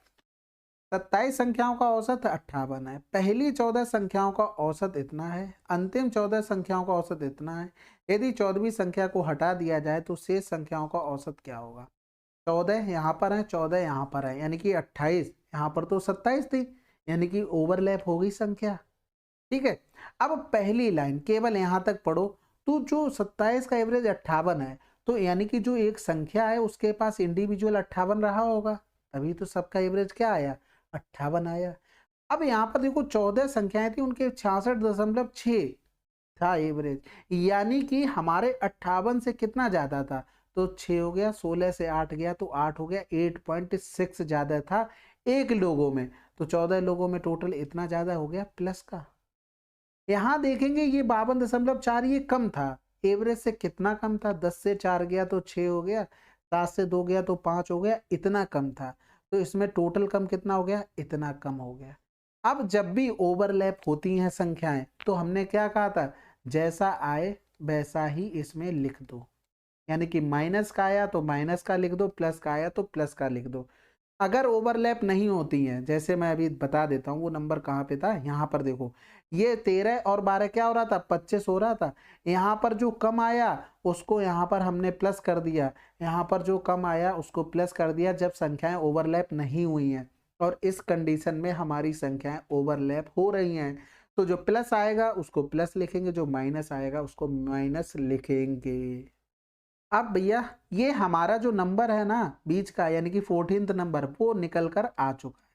27 संख्याओं का औसत 58 है, पहली 14 संख्याओं का औसत इतना है, अंतिम 14 संख्याओं का औसत इतना है, यदि 14वीं संख्या को हटा दिया जाए तो शेष संख्याओं का औसत क्या होगा। 14 यहाँ पर है, 14 यहाँ पर है, यानी कि 28, यहाँ पर तो 27 थी, यानी कि ओवरलैप हो गई संख्या। ठीक है, अब पहली लाइन केवल यहाँ तक पढ़ो, तो जो 27 का एवरेज 58 है, तो यानी कि जो एक संख्या है उसके पास इंडिविजुअल 58 रहा होगा, तभी तो सबका एवरेज क्या आया 58 आया। अब यहाँ पर देखो 14 संख्याएं थी, उनके 66.6 था एवरेज, यानी कि हमारे 58 से कितना ज्यादा था, तो 6 हो गया, 16 से 8 गया तो 8 हो गया, 8.6 ज्यादा था एक लोगों में, तो 14 लोगों में टोटल इतना ज्यादा हो गया प्लस का। यहाँ देखेंगे ये 52.4 ये कम था, एवरेज से कितना कम था, 10 से 4 गया तो 6 हो गया, 7 से 2 गया तो 5 हो गया, इतना कम था, तो इसमें टोटल कम कितना हो गया, इतना कम हो गया। अब जब भी ओवरलैप होती हैं संख्याएं तो हमने क्या कहा था, जैसा आए वैसा ही इसमें लिख दो, यानी कि माइनस का आया तो माइनस का लिख दो, प्लस का आया तो प्लस का लिख दो। अगर ओवरलैप नहीं होती हैं, जैसे मैं अभी बता देता हूँ वो नंबर कहाँ पे था, यहाँ पर देखो, ये 13 और 12 क्या हो रहा था, 25 हो रहा था। यहाँ पर जो कम आया उसको यहाँ पर हमने प्लस कर दिया, यहाँ पर जो कम आया उसको प्लस कर दिया, जब संख्याएं ओवरलैप नहीं हुई हैं। और इस कंडीशन में हमारी संख्याएं ओवरलैप हो रही हैं, तो जो प्लस आएगा उसको प्लस लिखेंगे, जो माइनस आएगा उसको माइनस लिखेंगे। अब भैया ये हमारा जो नंबर है ना बीच का, यानी कि 14th नंबर, वो निकल कर आ चुका है।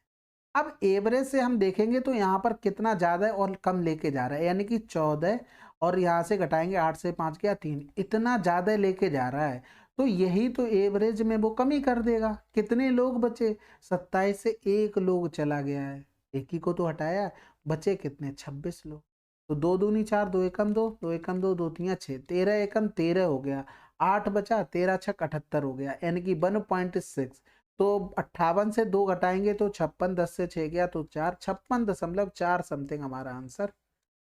अब एवरेज से हम देखेंगे तो यहाँ पर कितना ज़्यादा और कम लेके जा रहा है, यानी कि 14, और यहाँ से घटाएंगे 8 से 5 गया 3, इतना ज़्यादा लेके जा रहा है। तो यही तो एवरेज में वो कमी कर देगा। कितने लोग बचे, 27 से एक लोग चला गया है, एक ही को तो हटाया, बचे कितने, 26 लोग। तो 2 दूनी 4, 2 एकम 2, 2 एकम 2, 2 तियां 6, 13 एकम 13 हो गया, 8 बचा, 13 छक 78 हो गया, यानी कि 1.6। तो 58 से 2 घटाएंगे तो 56, 10 से 6 गया तो 4, 56.4 समथिंग हमारा आंसर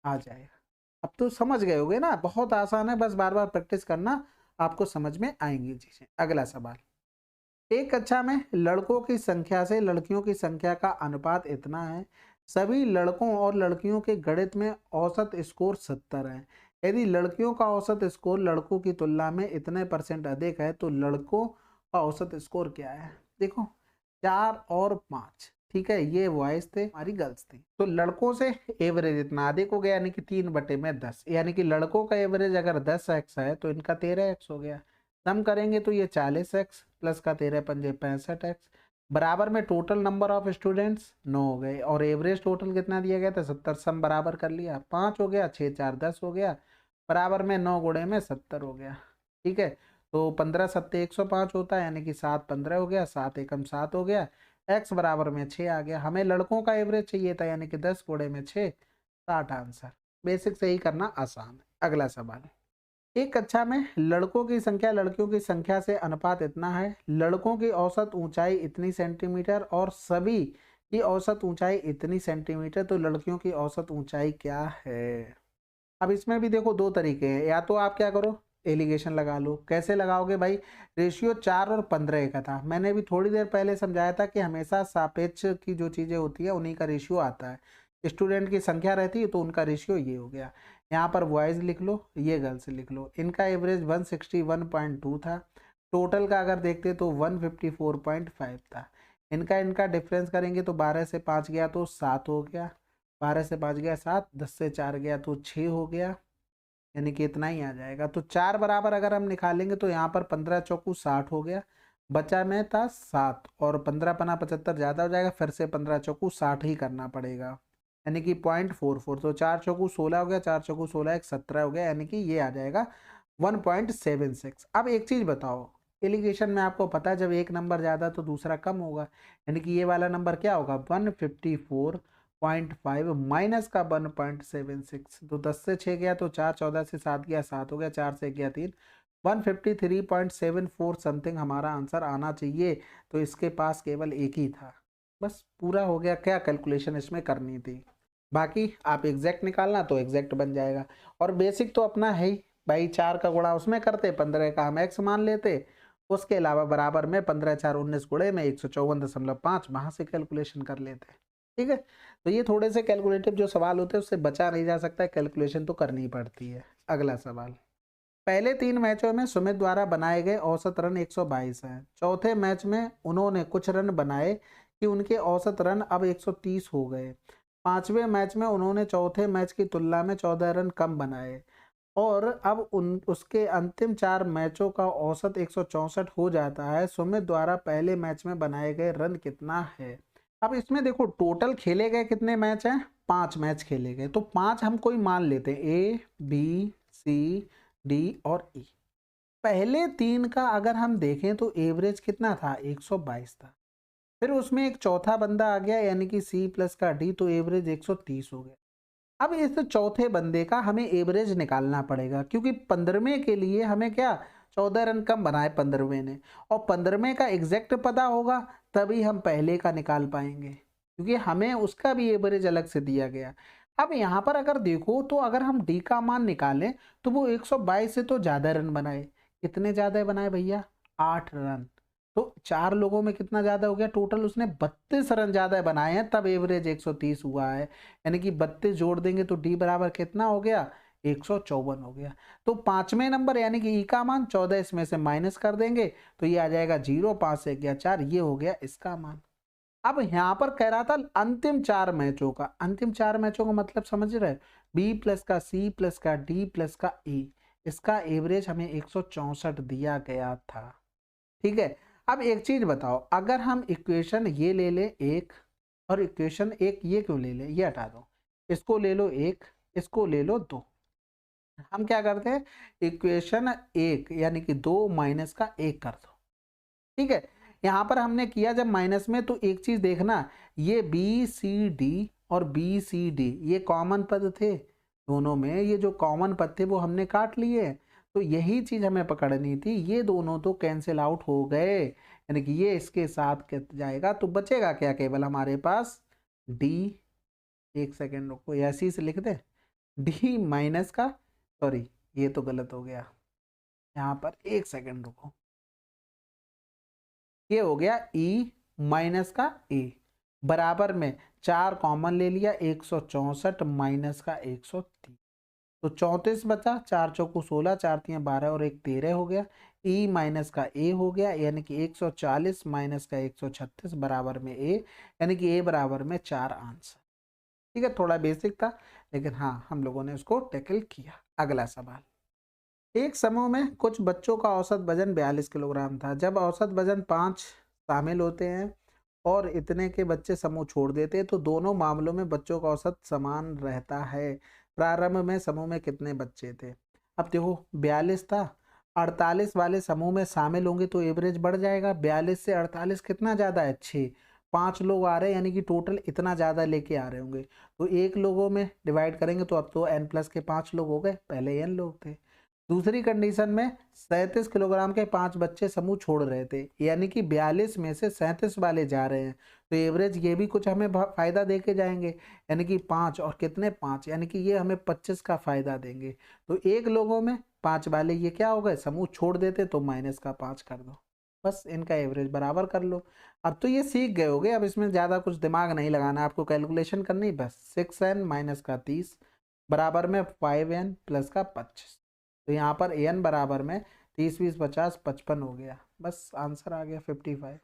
आ जाएगा। अब तो समझ गए होगे ना, बहुत आसान है, बस बार बार प्रैक्टिस करना, आपको समझ में आएंगी चीजें। अगला सवाल, एक कक्षा में लड़कों की संख्या से लड़कियों की संख्या का अनुपात इतना है, सभी लड़कों और लड़कियों के गणित में औसत स्कोर 70 है। यदि लड़कियों का औसत स्कोर लड़कों की तुलना में इतने % अधिक है तो लड़कों का औसत स्कोर क्या है। देखो 4 और 5, ठीक है, ये बॉयज थे, हमारी गर्ल्स थी, तो लड़कों से एवरेज इतना अधिक हो गया, यानी कि 3/10, यानी कि लड़कों का एवरेज अगर 10x है तो इनका 13x हो गया। सम करेंगे तो ये 40x प्लस का 13 पंजे 65x, बराबर में टोटल नंबर ऑफ स्टूडेंट्स 9 हो गए, और एवरेज टोटल कितना दिया गया था 70, सम बराबर कर लिया, 5 हो गया, 6 4 10 हो गया, बराबर में 9 गुणे में 70 हो गया। ठीक है, तो 15 7 105 होता है, यानी कि 7 15 हो गया, 7 एकम 7 हो गया, x बराबर में 6 आ गया। हमें लड़कों का एवरेज चाहिए था, यानी कि 10 गुणे में 6, 60 आंसर। बेसिक से ही करना आसान है। अगला सवाल, एक कक्षा में लड़कों की संख्या लड़कियों की संख्या से अनुपात इतना है, लड़कों की औसत ऊंचाई इतनी सेंटीमीटर और सभी की औसत ऊंचाई इतनी सेंटीमीटर, तो लड़कियों की औसत ऊंचाई क्या है। अब इसमें भी देखो दो तरीके हैं, या तो आप क्या करो एलिगेशन लगा लो। कैसे लगाओगे भाई, रेशियो 4 और 15 का था, मैंने भी थोड़ी देर पहले समझाया था कि हमेशा सापेक्ष की जो चीज़ें होती है उन्हीं का रेशियो आता है। स्टूडेंट की संख्या रहती है तो उनका रेशियो ये हो गया। यहाँ पर बॉयज़ लिख लो, ये गर्ल्स लिख लो। इनका एवरेज 161.2 था, टोटल का अगर देखते तो 154.5 था। इनका इनका डिफरेंस करेंगे तो 12 से 5 गया तो 7 हो गया, 12 से 5 गया 7, 10 से 4 गया तो 6 हो गया, यानी कि इतना ही आ जाएगा। तो 4 बराबर अगर हम निकालेंगे तो यहाँ पर 15 चौकू 60 हो गया, बचा में था 7, और 15 पना 75 ज़्यादा हो जाएगा, फिर से 15 चौकू 60 ही करना पड़ेगा, यानी कि 0.44। तो 4 चौकू 16 हो गया, 4 चौकू 16 एक 17 हो गया, यानी कि ये आ जाएगा 1.76। अब एक चीज़ बताओ, एलिगेशन में आपको पता है जब एक नंबर ज़्यादा तो दूसरा कम होगा, यानी कि ये वाला नंबर क्या होगा 154.5 माइनस का 1.76। तो 10 से 6 गया तो 4, 14 से 7 गया 7 हो गया, 4 से गया 3, 153.74 समथिंग हमारा आंसर आना चाहिए। तो इसके पास केवल एक ही था, बस पूरा हो गया। क्या कैलकुलेशन इसमें करनी थी, बाकी आप एग्जैक्ट निकालना तो एग्जैक्ट बन जाएगा। और बेसिक तो अपना है ही भाई, 4 का गुणा उसमें करते, 15 का हम x मान लेते, उसके अलावा बराबर में 15 4 19 गुणे में 154.5 वहां से कैलकुलेशन कर लेते हैं। ठीक है, तो ये थोड़े से कैलकुलेटिव जो सवाल होते हैं उससे बचा नहीं जा सकता, कैलकुलेशन तो करनी पड़ती है। अगला सवाल, पहले 3 मैचों में सुमित द्वारा बनाए गए औसत रन 122 हैं, चौथे मैच में उन्होंने कुछ रन बनाए कि उनके औसत रन अब 130 हो गए, पांचवें मैच में उन्होंने चौथे मैच की तुलना में 14 रन कम बनाए, और अब उसके अंतिम 4 मैचों का औसत 164 हो जाता है। सुमित द्वारा पहले मैच में बनाए गए रन कितना है। अब इसमें देखो टोटल खेले गए कितने मैच हैं, 5 मैच खेले गए, तो 5 हम कोई मान लेते हैं, ए बी सी डी और ई। पहले 3 का अगर हम देखें तो एवरेज कितना था 122 था, फिर उसमें एक चौथा बंदा आ गया यानी कि सी प्लस का डी, तो एवरेज 130 हो गया। अब इस चौथे बंदे का हमें एवरेज निकालना पड़ेगा, क्योंकि 15वें के लिए हमें क्या 14 रन कम बनाए 15वें ने, और 15वें का एग्जैक्ट पता होगा तभी हम पहले का निकाल पाएंगे, क्योंकि हमें उसका भी एवरेज अलग से दिया गया। अब यहाँ पर अगर देखो तो अगर हम डी का मान निकालें तो वो 122 से तो ज़्यादा रन बनाए, कितने ज़्यादा बनाए भैया 8 रन। तो 4 लोगों में कितना ज़्यादा हो गया टोटल, उसने 32 रन ज़्यादा बनाए हैं तब एवरेज 130 हुआ है। यानी कि 32 जोड़ देंगे तो डी बराबर कितना हो गया, 154 हो गया। तो 5वें नंबर यानी कि ई का मान 14 इसमें से माइनस कर देंगे तो ये आ जाएगा 0, 5 से गया 4, ये हो गया इसका मान। अब यहाँ पर कह रहा था अंतिम 4 मैचों का, अंतिम 4 मैचों का मतलब समझ रहे, बी प्लस का, सी प्लस का, डी प्लस का, ई, इसका एवरेज हमें 164 दिया गया था। ठीक है, अब एक चीज बताओ, अगर हम इक्वेशन ये ले ले एक और इक्वेशन एक ये क्यों ले ले, ये हटा दो, इसको ले लो एक, इसको ले लो दो, हम क्या करते हैं इक्वेशन एक यानी कि 2 माइनस का 1 कर दो। ठीक है, यहाँ पर हमने किया जब माइनस में तो एक चीज देखना, ये बी सी डी और बी सी डी ये कॉमन पद थे दोनों में, ये जो कॉमन पद थे वो हमने काट लिए, तो यही चीज हमें पकड़नी थी, ये दोनों तो कैंसिल आउट हो गए, यानी कि ये इसके साथ कट जाएगा तो बचेगा क्या, केवल हमारे पास डी, एक सेकेंड रुको ऐसे ही से लिख दे, डी माइनस का, सॉरी ये तो गलत हो गया, यहाँ पर एक सेकेंड रुको, ये हो गया ई माइनस का ए, बराबर में 4 कॉमन ले लिया, 164 माइनस का 130, तो 34 बचा, 4 चौको 16, 4 तियां 12 और 1 13 हो गया, ई माइनस का ए हो गया, यानी कि 140 माइनस का 136 बराबर में ए, यानी कि ए बराबर में 4 आंसर। ठीक है, थोड़ा बेसिक था लेकिन हाँ हम लोगों ने उसको टैकल किया। अगला सवाल, एक समूह में कुछ बच्चों का औसत वजन 42 किलोग्राम था, जब औसत वजन 5 शामिल होते हैं और इतने के बच्चे समूह छोड़ देते हैं तो दोनों मामलों में बच्चों का औसत समान रहता है। प्रारंभ में समूह में कितने बच्चे थे, अब देखो 42 था, 48 वाले समूह में शामिल होंगे तो एवरेज बढ़ जाएगा, 42 से 48 कितना ज़्यादा है 6, 5 लोग आ रहे हैं यानी कि टोटल इतना ज़्यादा लेके आ रहे होंगे, तो एक लोगों में डिवाइड करेंगे तो अब तो n प्लस के 5 लोग हो गए, पहले n लोग थे। दूसरी कंडीशन में 37 किलोग्राम के 5 बच्चे समूह छोड़ रहे थे, यानी कि 42 में से 37 वाले जा रहे हैं, तो एवरेज ये भी कुछ हमें फायदा दे के जाएंगे, यानी कि 5 और कितने 5, यानी कि ये हमें 25 का फायदा देंगे, तो एक लोगों में 5 वाले ये क्या हो गए समूह छोड़ देते तो माइनस का 5 कर दो, बस इनका एवरेज बराबर कर लो। अब तो ये सीख गए होगे, अब इसमें ज़्यादा कुछ दिमाग नहीं लगाना, आपको कैलकुलेशन करनी, बस 6n माइनस का 30 बराबर में 5n प्लस का 25, तो यहाँ पर an बराबर में 30 20 50 55 हो गया, बस आंसर आ गया 55।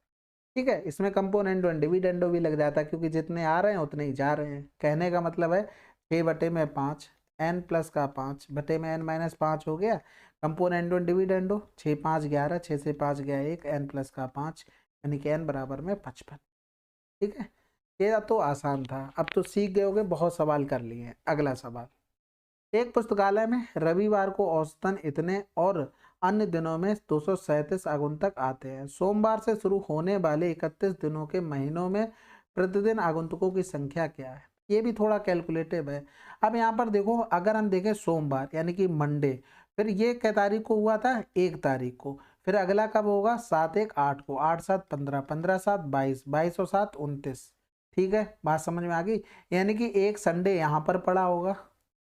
ठीक है, इसमें कंपोनेंडो एंड डिविडेंडो भी लग जाता है क्योंकि जितने आ रहे हैं उतने ही जा रहे हैं, कहने का मतलब है 6 बटे में 5, n प्लस का 5 बटे में n माइनस 5 हो गया, कंपोनेंडो एंड डिविडेंडो 6 5 11, 6 से 5 गया 1, n प्लस का 5 यानी कि n बराबर में 55। ठीक है, ये तो आसान था, अब तो सीख गए होगे, बहुत सवाल कर लिए हैं। अगला सवाल, एक पुस्तकालय में रविवार को औसतन इतने और अन्य दिनों में 237 आगंतुक आते हैं, सोमवार से शुरू होने वाले 31 दिनों के महीनों में प्रतिदिन आगंतुकों की संख्या क्या है, ये भी थोड़ा कैलकुलेटिव है। अब यहाँ पर देखो, अगर हम देखें सोमवार यानी कि मंडे, फिर ये कै तारीख को हुआ था 1 तारीख को, फिर अगला कब होगा 7 1 8 को, 8 7 15, 15 7 22, 22 और 7 29। ठीक है, बात समझ में आ गई, यानी कि एक संडे यहाँ पर पड़ा होगा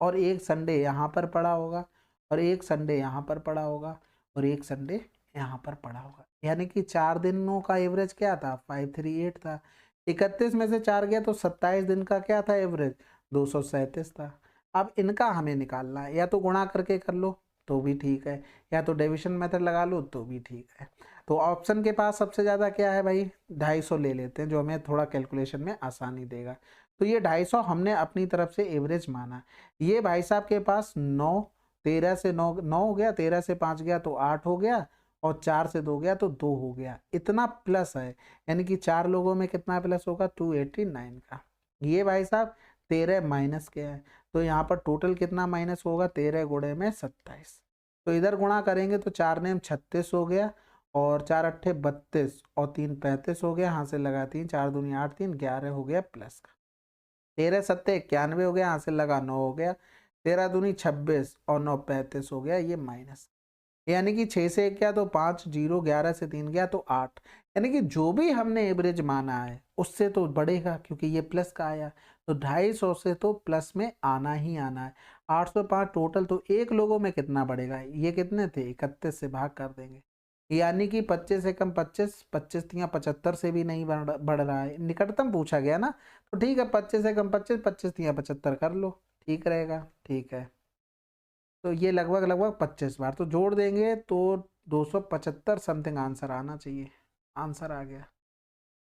और एक संडे यहाँ पर पड़ा होगा और एक संडे यहाँ पर पड़ा होगा और एक संडे यहाँ पर पड़ा होगा, यानी कि 4 दिनों का एवरेज क्या था 538 था, 31 में से 4 गया तो 27 दिन का क्या था एवरेज 237 था। अब इनका हमें निकालना है, या तो गुणा करके कर लो तो भी ठीक है, या तो डिविजन मेथड लगा लो तो भी ठीक है। तो ऑप्शन के पास सबसे ज़्यादा क्या है भाई 250 ले लेते हैं, जो हमें थोड़ा कैलकुलेशन में आसानी देगा। तो ये 250 हमने अपनी तरफ से एवरेज माना, ये भाई साहब के पास 9, 13 से 9 9 हो गया, 13 से 5 गया तो 8 हो गया और 4 से 2 गया तो 2 हो गया, इतना प्लस है, यानी कि 4 लोगों में कितना प्लस होगा 289 का। ये भाई साहब 13 माइनस के है, तो यहाँ पर टोटल कितना माइनस होगा 13 गुणे में 27, तो इधर गुणा करेंगे तो 4 ने 36 हो गया और 4 अट्ठे 32 और 3 35 हो गया, यहाँ से लगा 3, 4 दूनी 8 3 11 हो गया प्लस का, 13 सत्ते 91 हो गया, यहाँ से लगा 9 हो गया, 13 दूनी 26 और 9 35 हो गया, ये माइनस, यानी कि 6 से 1 गया तो 5, 0 11 से 3 गया तो 8, यानी कि जो भी हमने एवरेज माना है उससे तो बढ़ेगा क्योंकि ये प्लस का आया, तो 250 से तो प्लस में आना ही आना है। 805 टोटल, तो एक लोगों में कितना बढ़ेगा, ये कितने थे 31 से भाग कर देंगे, यानी कि 25 से कम 25, 25 तियां 75 से भी नहीं बढ़ रहा है, निकटतम पूछा गया ना, तो ठीक है 25 से कम 25, 25 तियां 75 कर लो, ठीक रहेगा, ठीक है। तो ये लगभग लगभग 25 बार, तो जोड़ देंगे तो 275 समथिंग आंसर आना चाहिए, आंसर आ गया।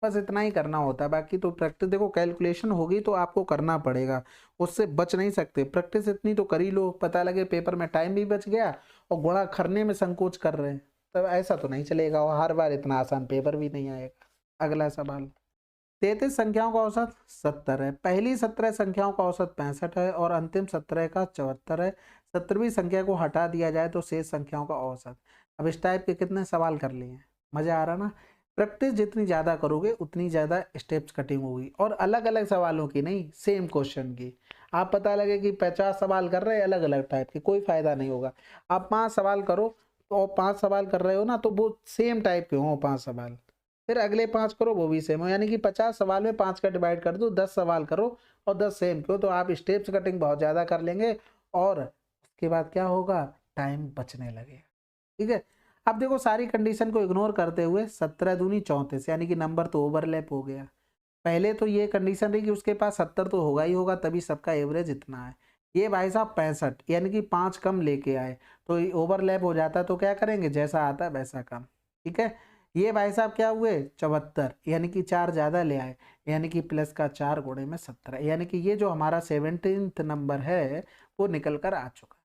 बस इतना ही करना होता है, बाकी तो प्रैक्टिस, देखो कैलकुलेशन होगी तो आपको करना पड़ेगा, उससे बच नहीं सकते। प्रैक्टिस इतनी तो कर ही लो, पता लगे पेपर में टाइम भी बच गया और गुणा करने में संकोच कर रहे हैं, तब ऐसा तो नहीं चलेगा, और हर बार इतना आसान पेपर भी नहीं आएगा। अगला सवाल, 33 संख्याओं का औसत 70 है, पहली 17 संख्याओं का औसत 65 है और अंतिम 17 का 74 है। 17वीं संख्या को हटा दिया जाए तो शेष संख्याओं का औसत। अब इस टाइप के कितने सवाल कर लिए हैं, मजा आ रहा ना। प्रैक्टिस जितनी ज़्यादा करोगे उतनी ज़्यादा स्टेप्स कटिंग होगी, और अलग अलग सवालों की नहीं, सेम क्वेश्चन की। आप पता लगे कि 50 सवाल कर रहे हैं अलग अलग टाइप के, कोई फायदा नहीं होगा। आप 5 सवाल करो, तो 5 सवाल कर रहे हो ना, तो वो सेम टाइप के हों 5 सवाल, फिर अगले 5 करो वो भी सेम हो, यानी कि 50 सवाल में 5 का डिवाइड कर दो, 10 सवाल करो और 10 सेम क्यों, तो आप स्टेप्स कटिंग बहुत ज़्यादा कर लेंगे और उसके बाद क्या होगा, टाइम बचने लगेगा। ठीक है, अब देखो सारी कंडीशन को इग्नोर करते हुए 17 दूनी 34, यानी कि नंबर तो ओवरलैप हो गया। पहले तो ये कंडीशन रही कि उसके पास 70 तो होगा ही होगा, तभी सबका एवरेज इतना है। ये भाई साहब 65, यानी कि 5 कम लेके आए, तो ओवरलैप हो जाता, तो क्या करेंगे, जैसा आता है वैसा कम। ठीक है, ये भाई साहब क्या हुए 74, यानी कि 4 ज़्यादा ले आए, यानी कि प्लस का 4 गुणे में 17, यानी कि ये जो हमारा 17th नंबर है वो निकल कर आ चुका।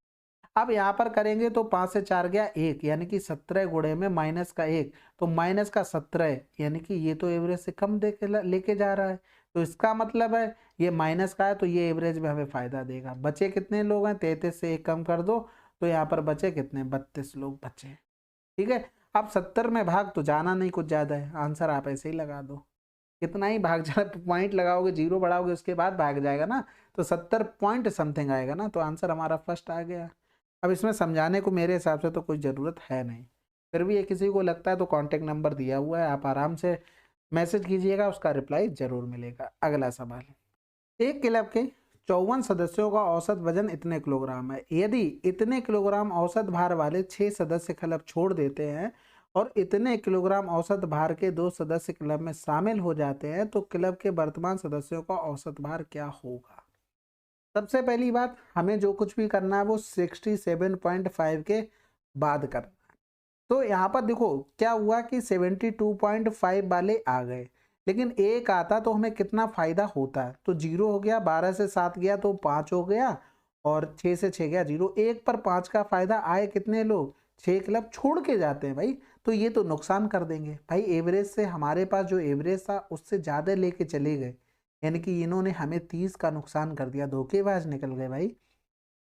अब यहाँ पर करेंगे तो 5 से 4 गया 1, यानी कि 17 गुणे में माइनस का 1, तो माइनस का 17, यानी कि ये तो एवरेज से कम लेके जा रहा है, तो इसका मतलब है ये माइनस का है, तो ये एवरेज में हमें फायदा देगा। बचे कितने लोग हैं, 33 से 1 कम कर दो, तो यहाँ पर बचे कितने, 32 लोग बचे। ठीक है, अब 70 में भाग तो जाना नहीं कुछ ज़्यादा है, आंसर आप ऐसे ही लगा दो, कितना ही भाग जाए, पॉइंट लगाओगे, जीरो बढ़ाओगे, उसके बाद भाग जाएगा ना, तो 70 पॉइंट समथिंग आएगा ना, तो आंसर हमारा फर्स्ट आ गया। अब इसमें समझाने को मेरे हिसाब से तो कोई ज़रूरत है नहीं, फिर भी ये किसी को लगता है तो कांटेक्ट नंबर दिया हुआ है, आप आराम से मैसेज कीजिएगा, उसका रिप्लाई जरूर मिलेगा। अगला सवाल, एक क्लब के 54 सदस्यों का औसत वजन इतने किलोग्राम है, यदि इतने किलोग्राम औसत भार वाले 6 सदस्य क्लब छोड़ देते हैं और इतने किलोग्राम औसत भार के 2 सदस्य क्लब में शामिल हो जाते हैं, तो क्लब के वर्तमान सदस्यों का औसत भार क्या होगा। सबसे पहली बात, हमें जो कुछ भी करना है वो 67.5 के बाद करना है। तो यहाँ पर देखो क्या हुआ कि 72.5 वाले आ गए, लेकिन एक आता तो हमें कितना फायदा होता है, तो 0 हो गया, 12 से 7 गया तो 5 हो गया, और 6 से 6 गया 0, 1 पर 5 का फायदा आए कितने लोग, 6 क्लब छोड़ के जाते हैं भाई, तो ये तो नुकसान कर देंगे भाई। एवरेज से हमारे पास जो एवरेज था उससे ज़्यादा लेके चले गए, यानी कि इन्होंने हमें 30 का नुकसान कर दिया, धोखेबाज निकल गए भाई।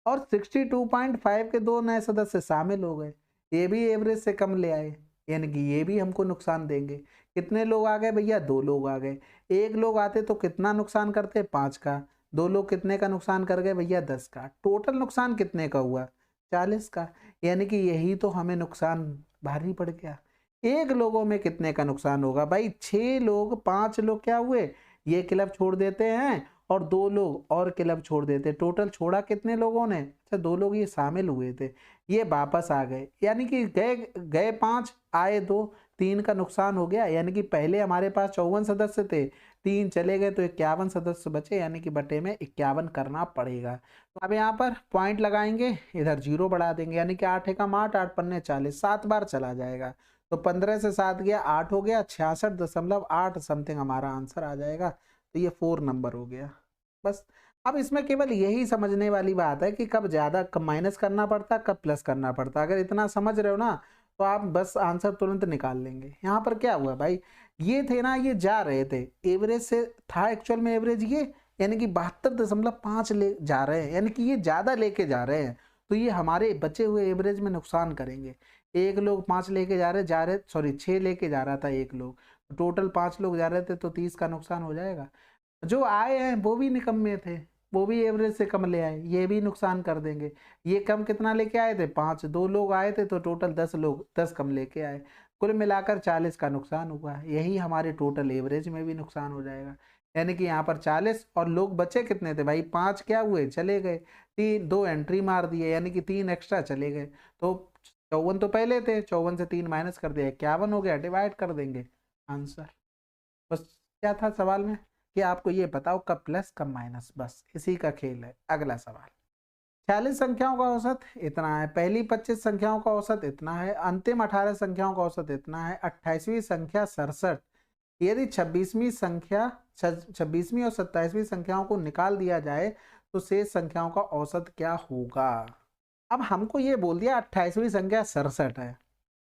और 62.5 के 2 नए सदस्य शामिल हो गए, ये भी एवरेज से कम ले आए, यानी कि ये भी हमको नुकसान देंगे। कितने लोग आ गए भैया, 2 लोग आ गए। एक लोग आते तो कितना नुकसान करते, 5 का, 2 लोग कितने का नुकसान कर गए भैया, 10 का। टोटल नुकसान कितने का हुआ, 40 का, यानी कि यही तो हमें नुकसान भारी पड़ गया। एक लोगों में कितने का नुकसान होगा भाई, 6 लोग, 5 लोग क्या हुए, ये क्लब छोड़ देते हैं और 2 लोग और क्लब छोड़ देते, टोटल छोड़ा कितने लोगों ने, अच्छा 2 लोग ये शामिल हुए थे, ये वापस आ गए, यानी कि गए गए 5 आए 2, 3 का नुकसान हो गया, यानी कि पहले हमारे पास 54 सदस्य थे, 3 चले गए तो 51 सदस्य बचे, यानी कि बटे में 51 करना पड़ेगा। तो अब यहाँ पर पॉइंट लगाएंगे, इधर 0 बढ़ा देंगे, यानी कि 8 एकम 8, 8 पन्ने 40, 7 बार चला जाएगा, तो 15 से 7 गया 8 हो गया, 66.8 समथिंग हमारा आंसर आ जाएगा, तो ये 4 नंबर हो गया। बस अब इसमें केवल यही समझने वाली बात है कि कब ज़्यादा कब माइनस करना पड़ता, कब प्लस करना पड़ता, अगर इतना समझ रहे हो ना तो आप बस आंसर तुरंत निकाल लेंगे। यहाँ पर क्या हुआ भाई, ये थे ना, ये जा रहे थे, एवरेज से था एक्चुअल में एवरेज ये, यानी कि 72.5 ले जा रहे हैं, यानी कि ये ज़्यादा लेके जा रहे हैं, तो ये हमारे बचे हुए एवरेज में नुकसान करेंगे। एक लोग 5 लेके जा रहे सॉरी 6 लेके जा रहा था एक लोग, टोटल 5 लोग जा रहे थे, तो 30 का नुकसान हो जाएगा। जो आए हैं वो भी निकम्मे थे, वो भी एवरेज से कम ले आए, ये भी नुकसान कर देंगे। ये कम कितना लेके आए थे, 5, 2 लोग आए थे तो टोटल 10 लोग 10 कम लेके आए, कुल मिलाकर 40 का नुकसान हुआ, यही हमारे टोटल एवरेज में भी नुकसान हो जाएगा। यानी कि यहाँ पर 40 और लोग बचे कितने थे भाई, 5 क्या हुए चले गए, 3 2 एंट्री मार दिए, यानी कि 3 एक्स्ट्रा चले गए, तो 54 तो पहले थे, 54 से 3 माइनस कर दिया 51 हो गया, डिवाइड कर देंगे आंसर। बस क्या था सवाल में कि आपको ये बताओ कब प्लस कब माइनस, बस इसी का खेल है। अगला सवाल, 46 संख्याओं का औसत इतना है, पहली 25 संख्याओं का औसत इतना है, अंतिम 18 संख्याओं का औसत इतना है, 28वीं संख्या 67, यदि 26वीं और 27वीं संख्याओं को निकाल दिया जाए तो शेष संख्याओं का औसत क्या होगा। अब हमको ये बोल दिया 28वीं संख्या 67 है,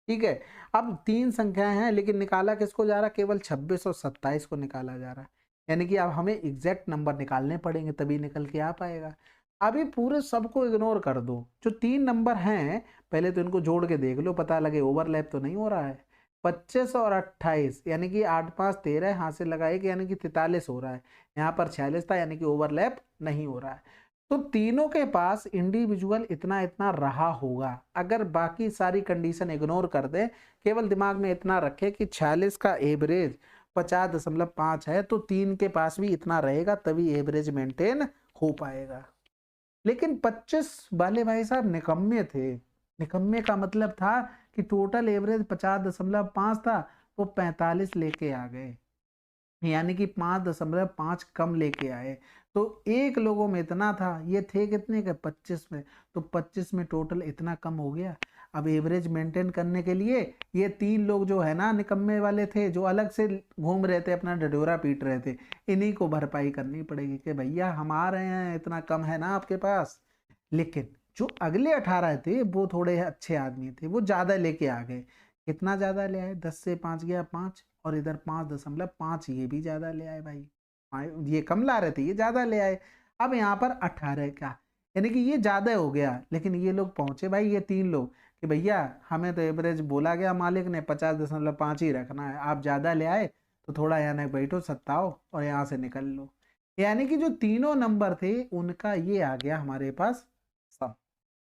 ठीक है। अब 3 संख्याएं हैं लेकिन निकाला किसको जा रहा है, केवल 26 और 27 को निकाला जा रहा है, यानी कि अब हमें एग्जैक्ट नंबर निकालने पड़ेंगे तभी निकल के आ पाएगा। अभी पूरे सबको इग्नोर कर दो, जो 3 नंबर हैं पहले तो इनको जोड़ के देख लो, पता लगे ओवरलैप तो नहीं हो रहा है। 25 और 28 यानी कि 8 5 13, यहाँ से लगा एक यानी कि 43 हो रहा है, यहाँ पर 46 था यानी कि ओवरलैप नहीं हो रहा है। तो तीनों के पास इंडिविजुअल इतना इतना रहा होगा। अगर बाकी सारी कंडीशन इग्नोर कर दे, केवल दिमाग में इतना रखे कि 46 का एवरेज 50.5 है, तो 3 के पास भी इतना रहेगा तभी एवरेज मेंटेन हो पाएगा। लेकिन 25 वाले भाई साहब निकम्मे थे। निकम्मे का मतलब था कि टोटल एवरेज 50.5 था, वो 45 लेके आ गए, यानी कि 5.5 कम लेके आए। तो एक लोगों में इतना था, ये थे कितने के 25 में, तो 25 में टोटल इतना कम हो गया। अब एवरेज मेंटेन करने के लिए ये 3 लोग जो है ना निकम्मे वाले थे, जो अलग से घूम रहे थे, अपना डडोरा पीट रहे थे, इन्हीं को भरपाई करनी पड़ेगी कि भैया हम आ रहे हैं, इतना कम है ना आपके पास। लेकिन जो अगले 18 थे वो थोड़े अच्छे आदमी थे, वो ज़्यादा लेके आ गए। कितना ज़्यादा ले आए, 10 से 5 गया 5, और इधर 5.5 ये भी ज़्यादा ले आए भाई। ये कम ला रहे थे, ये ज़्यादा ले आए। अब यहाँ पर 18 का यानी कि ये ज़्यादा हो गया, लेकिन ये लोग पहुँचे भाई, ये 3 लोग कि भैया हमें तो एवरेज बोला गया मालिक ने 50.5 ही रखना है, आप ज़्यादा ले आए तो थोड़ा यहाँ बैठो सत्ताओ और यहाँ से निकल लो। यानी कि जो तीनों नंबर थे उनका ये आ गया हमारे पास, सब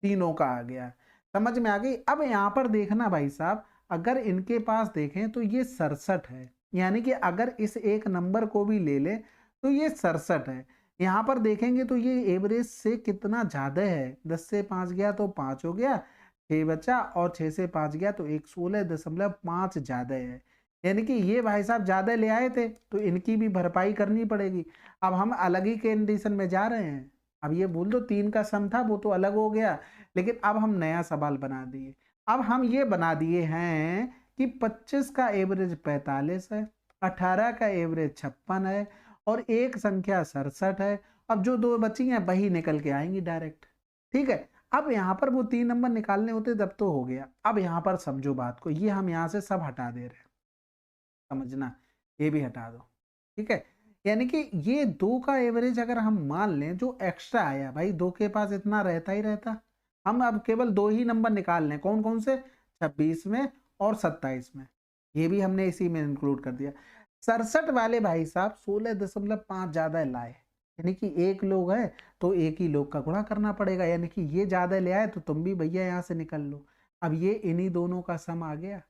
तीनों का आ गया। समझ में आ गई। अब यहाँ पर देखना भाई साहब, अगर इनके पास देखें तो ये 67 है, यानी कि अगर इस एक नंबर को भी ले ले तो ये 67 है। यहाँ पर देखेंगे तो ये एवरेज से कितना ज्यादा है, 10 से 5 गया तो 5 हो गया, 6 बचा, और 6 से 5 गया तो 16.5 ज्यादा है। यानी कि ये भाई साहब ज्यादा ले आए थे तो इनकी भी भरपाई करनी पड़ेगी। अब हम अलग ही कंडीशन में जा रहे हैं। अब ये बोल दो 3 का सम था वो तो अलग हो गया, लेकिन अब हम नया सवाल बना दिए। अब हम ये बना दिए हैं कि 25 का एवरेज 45 है, 18 का एवरेज 56 है, और एक संख्या 67 है। अब जो 2 बची हैं वही निकल के आएंगी डायरेक्ट, ठीक है। अब यहाँ पर वो 3 नंबर निकालने होते तब तो हो गया। अब यहाँ पर समझो बात को, ये हम यहाँ से सब हटा दे रहे हैं, समझना, ये भी हटा दो, ठीक है। यानी कि ये 2 का एवरेज अगर हम मान लें, जो एक्स्ट्रा आया भाई 2 के पास इतना रहता ही रहता, हम अब केवल 2 ही नंबर निकाल लें, कौन कौन से, 26 में और 27 में, ये भी हमने इसी में इंक्लूड कर दिया। 67 वाले भाई साहब 16.5 ज्यादा लाए, यानी कि एक लोग है तो एक ही लोग का गुणा करना पड़ेगा, यानी कि ये ज्यादा ले आए तो तुम भी भैया यहाँ से निकल लो। अब ये इन्हीं दोनों का सम आ गया,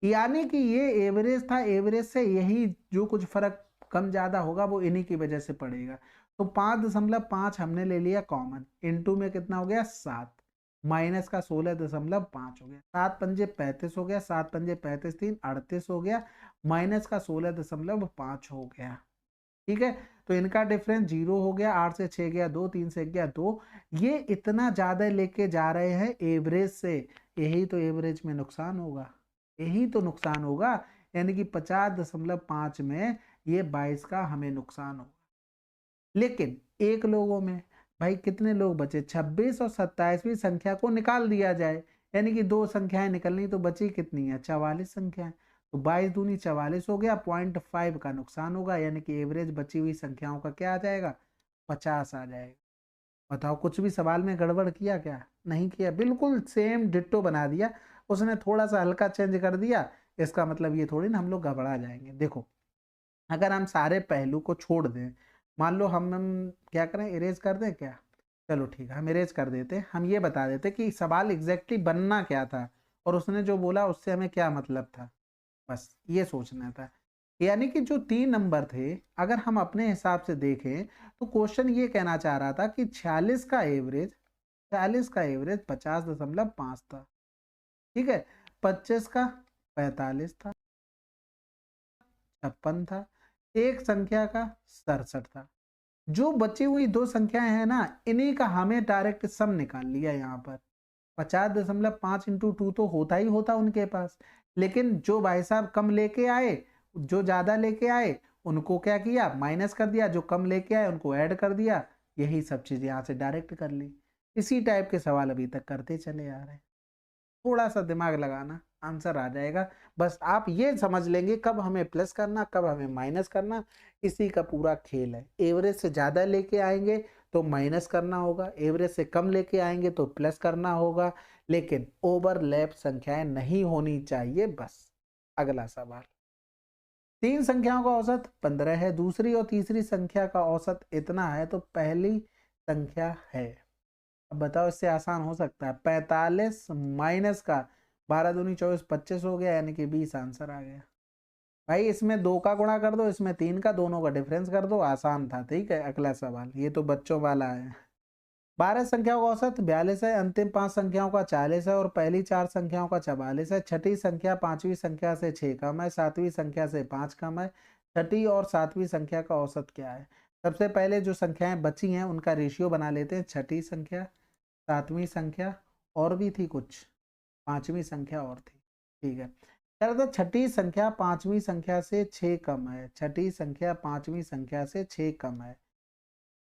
यानी कि ये एवरेज था, एवरेज से यही जो कुछ फर्क कम ज्यादा होगा वो इन्हीं की वजह से पड़ेगा। तो 5.5 हमने ले लिया कॉमन, इनटू में कितना हो गया 7, माइनस का 16.5 हो गया, 7 पंजे 35 हो गया, 7 पंजे 35 3 38 हो गया, माइनस का 16.5 हो गया, ठीक है। तो इनका डिफरेंस 0 हो गया, 8 से 6 गया 2, 3 से गया 2, ये इतना ज्यादा लेके जा रहे हैं एवरेज से, यही तो एवरेज में नुकसान होगा, यही तो नुकसान होगा। यानी कि 50.5 में ये 22 का हमें नुकसान होगा। लेकिन एक लोगों में भाई कितने लोग बचे, 26 और 27वीं संख्या को निकाल दिया जाए, यानी कि 2 संख्याएं निकलनी, तो बची कितनी है, 44 संख्याएं। तो 22 दूनी 44 हो गया, 0.5 का नुकसान होगा, यानी कि एवरेज बची हुई संख्याओं का क्या आ जाएगा, 50 आ जाएगा। बताओ कुछ भी सवाल में गड़बड़ किया क्या, नहीं किया, बिल्कुल सेम डिट्टो बना दिया, उसने थोड़ा सा हल्का चेंज कर दिया, इसका मतलब ये थोड़ी ना हम लोग घबरा जाएंगे। देखो अगर हम सारे पहलू को छोड़ दें, मान लो हम क्या करें, इरेज कर दें क्या, चलो ठीक है हम इरेज कर देते, हम ये बता देते कि सवाल एग्जैक्टली बनना क्या था और उसने जो बोला उससे हमें क्या मतलब था, बस ये सोचना था। यानी कि जो 3 नंबर थे अगर हम अपने हिसाब से देखें तो क्वेश्चन ये कहना चाह रहा था कि 46 का एवरेज 50.5 था, ठीक है, 25 का 45 था, 56 था, एक संख्या का 67 था। जो बची हुई दो संख्याएं हैं ना, इन्हीं का हमें डायरेक्ट सम निकाल लिया यहाँ पर। 50.5 इंटू 2 तो होता ही होता उनके पास, लेकिन जो भाई साहब कम लेके आए, जो ज्यादा लेके आए उनको क्या किया, माइनस कर दिया, जो कम लेके आए उनको ऐड कर दिया। यही सब चीज यहाँ से डायरेक्ट कर ली। इसी टाइप के सवाल अभी तक करते चले आ रहे हैं। थोड़ा सा दिमाग लगाना, आंसर आ जाएगा। बस आप ये समझ लेंगे कब हमें प्लस करना, कब हमें माइनस करना, इसी का पूरा खेल है। एवरेज से ज़्यादा लेके आएंगे तो माइनस करना होगा, एवरेज से कम लेके आएंगे तो प्लस करना होगा, लेकिन ओवरलैप संख्याएं नहीं होनी चाहिए। बस अगला सवाल, तीन संख्याओं का औसत 15 है, दूसरी और तीसरी संख्या का औसत इतना है, तो पहली संख्या है। अब बताओ, इससे आसान हो सकता है? 45 माइनस का 12 दूनी 24, 25 हो गया, यानी कि 20 आंसर आ गया। भाई इसमें 2 का गुणा कर दो, इसमें 3 का, दोनों का डिफरेंस कर दो, आसान था। ठीक है, अगला सवाल, ये तो बच्चों वाला है। 12 संख्याओं का औसत 42 है, अंतिम 5 संख्याओं का 40 है और पहली 4 संख्याओं का 44 है। छठी संख्या पांचवी संख्या से 6 कम है, सातवीं संख्या से 5 कम है। छठी और सातवीं संख्या का औसत क्या है? सबसे पहले जो संख्याएं बची हैं उनका रेशियो बना लेते हैं। छठी संख्या, सातवीं संख्या, और भी थी कुछ, पांचवी संख्या और थी। ठीक है, तो छठी संख्या पांचवी संख्या से 6 कम है, छठी संख्या पांचवी संख्या से 6 कम है,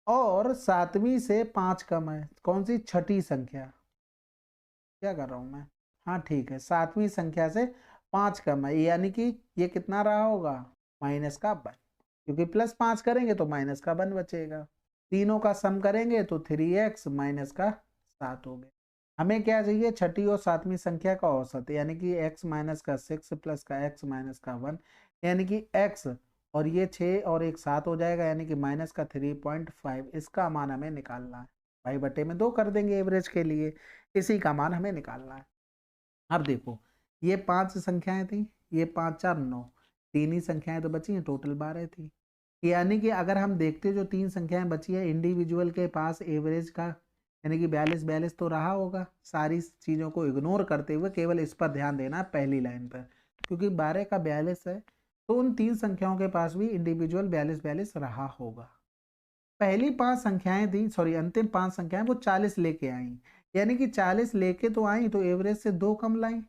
और सातवीं से 5 कम है। कौन सी? छठी संख्या। क्या कर रहा हूं मैं? हाँ ठीक है, सातवीं संख्या से 5 कम है, यानी कि ये कितना रहा होगा? माइनस का 1, क्योंकि प्लस 5 करेंगे तो माइनस का 1 बचेगा। तीनों का सम करेंगे तो 3x माइनस का 7 हो गया। हमें क्या चाहिए? छठी और सातवीं संख्या का औसत, यानी कि x माइनस का 6 प्लस का x माइनस का 1, यानी कि x, और ये 6 और एक 7 हो जाएगा, यानी कि माइनस का 3.5। इसका मान हमें निकालना है। भाई बटे में 2 कर देंगे एवरेज के लिए, इसी का मान हमें निकालना है। अब देखो, ये 5 संख्याएं थी, ये 5 4 9, तीन ही संख्याएं तो बची हैं, टोटल 12 थी। यानी कि अगर हम देखते जो 3 संख्याएं बची है, इंडिविजुअल के पास एवरेज का, यानी कि 42 42 तो रहा होगा। सारी चीज़ों को इग्नोर करते हुए केवल इस पर ध्यान देना, पहली लाइन पर, क्योंकि 12 का 42 है, तो उन 3 संख्याओं के पास भी इंडिविजुअल 42 42 रहा होगा। पहली 5 संख्याएं थी, सॉरी अंतिम 5 संख्याएं, वो 40 लेके आई, यानी कि 40 लेके तो आई, तो एवरेज से 2 कम लाई।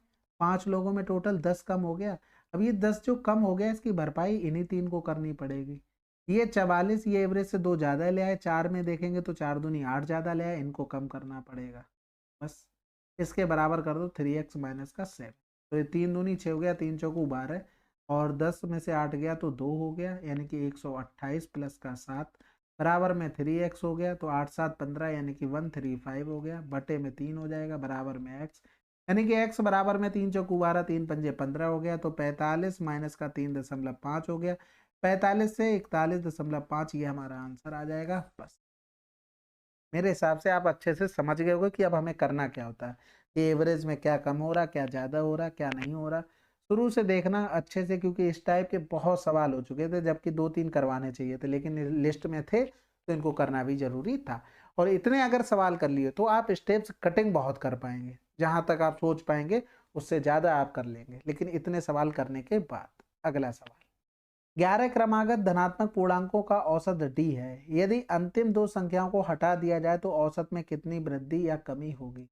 5 लोगों में टोटल 10 कम हो गया। अब ये 10 जो कम हो गया, इसकी भरपाई इन्हीं 3 को करनी पड़ेगी। ये 44, ये एवरेज से 2 ज्यादा ले आए, 4 में देखेंगे तो 4 दूनी 8 ज्यादा ले आए, इनको कम करना पड़ेगा। बस इसके बराबर कर दो 3x माइनस का 7। तो ये 3 दूनी 6 हो गया, 3 चौकू 12, और 10 में से 8 गया तो 2 हो गया, यानी कि 128 प्लस का 7 बराबर में 3x हो गया, तो 8 7 15, यानी कि 135 हो गया, बटे में 3 हो जाएगा, बराबर में x, यानी कि x बराबर में 3 चौकू 12, 3 पंजे 15 हो गया, तो 45 माइनस का 3.5 हो गया। 45 से 41.5 ये हमारा आंसर आ जाएगा। बस मेरे हिसाब से आप अच्छे से समझ गए होंगे कि अब हमें करना क्या होता है, कि एवरेज में क्या कम हो रहा, क्या ज़्यादा हो रहा, क्या नहीं हो रहा। शुरू से देखना अच्छे से, क्योंकि इस टाइप के बहुत सवाल हो चुके थे, जबकि 2 3 करवाने चाहिए थे, लेकिन लिस्ट में थे तो इनको करना भी जरूरी था। और इतने अगर सवाल कर लिए तो आप स्टेप्स कटिंग बहुत कर पाएंगे, जहाँ तक आप सोच पाएंगे उससे ज़्यादा आप कर लेंगे, लेकिन इतने सवाल करने के बाद। अगला सवाल, 11 क्रमागत धनात्मक पूर्णांकों का औसत d है, यदि अंतिम 2 संख्याओं को हटा दिया जाए तो औसत में कितनी वृद्धि या कमी होगी?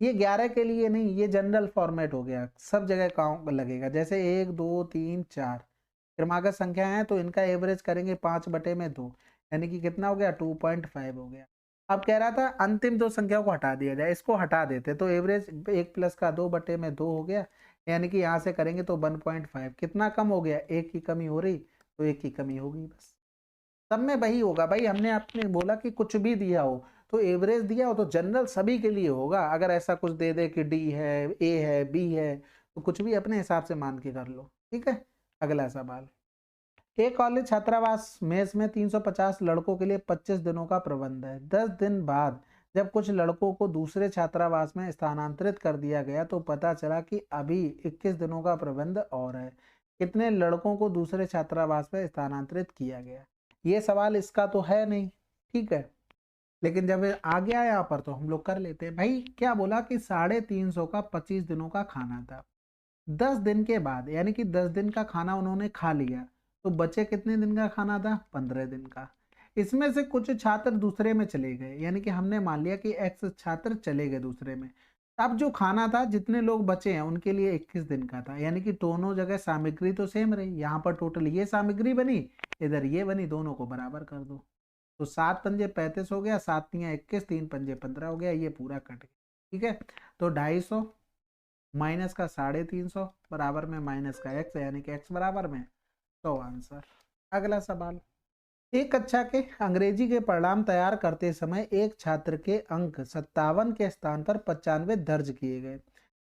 ये 11 के लिए नहीं, ये जनरल फॉर्मेट हो गया, सब जगह काउंट लगेगा। जैसे 1 2 3 4 क्रमागत संख्या है, तो इनका एवरेज करेंगे 5 बटे में 2, यानी कि कितना हो गया? 2.5 हो गया। अब कह रहा था अंतिम 2 संख्याओं को हटा दिया जाए, इसको हटा देते तो एवरेज 1 प्लस का 2 बटे में 2 हो गया, यानी कि यहाँ से करेंगे तो 1.5। कितना कम हो गया? 1 की कमी हो रही, तो 1 की कमी होगी। बस सब में वही होगा भाई। हमने आपने बोला कि कुछ भी दिया हो, तो एवरेज दिया हो तो जनरल सभी के लिए होगा। अगर ऐसा कुछ दे दे कि डी है, ए है, बी है, तो कुछ भी अपने हिसाब से मान के कर लो। ठीक है, अगला सवाल, एक कॉलेज छात्रावास मेस में 350 लड़कों के लिए 25 दिनों का प्रबंध है। 10 दिन बाद जब कुछ लड़कों को दूसरे छात्रावास में स्थानांतरित कर दिया गया तो पता चला कि अभी 21 दिनों का प्रबंध और है। कितने लड़कों को दूसरे छात्रावास में स्थानांतरित किया गया? ये सवाल इसका तो है नहीं, ठीक है, लेकिन जब आ गया यहाँ पर तो हम लोग कर लेते हैं। भाई क्या बोला कि 350 का 25 दिनों का खाना था, 10 दिन के बाद यानी कि 10 दिन का खाना उन्होंने खा लिया, तो बचे कितने दिन का खाना था? 15 दिन का। इसमें से कुछ छात्र दूसरे में चले गए, यानी कि हमने मान लिया कि एक्स छात्र चले गए दूसरे में। अब जो खाना था, जितने लोग बचे हैं उनके लिए 21 दिन का था, यानी कि दोनों जगह सामग्री तो सेम रही। यहाँ पर टोटल ये सामग्री बनी, इधर ये बनी, दोनों को बराबर कर दो। तो 7 पंजे 35 हो गया, 7 तियां 21, 3 पंजे 15 हो गया, ये पूरा कट गया। ठीक है, तो 250 माइनस का 350 बराबर में माइनस का एक्स, यानी कि एक्स बराबर में 100 आंसर। अगला सवाल, एक कक्षा के अंग्रेजी के परिणाम तैयार करते समय एक छात्र के अंक 57 के स्थान पर 95 दर्ज किए गए,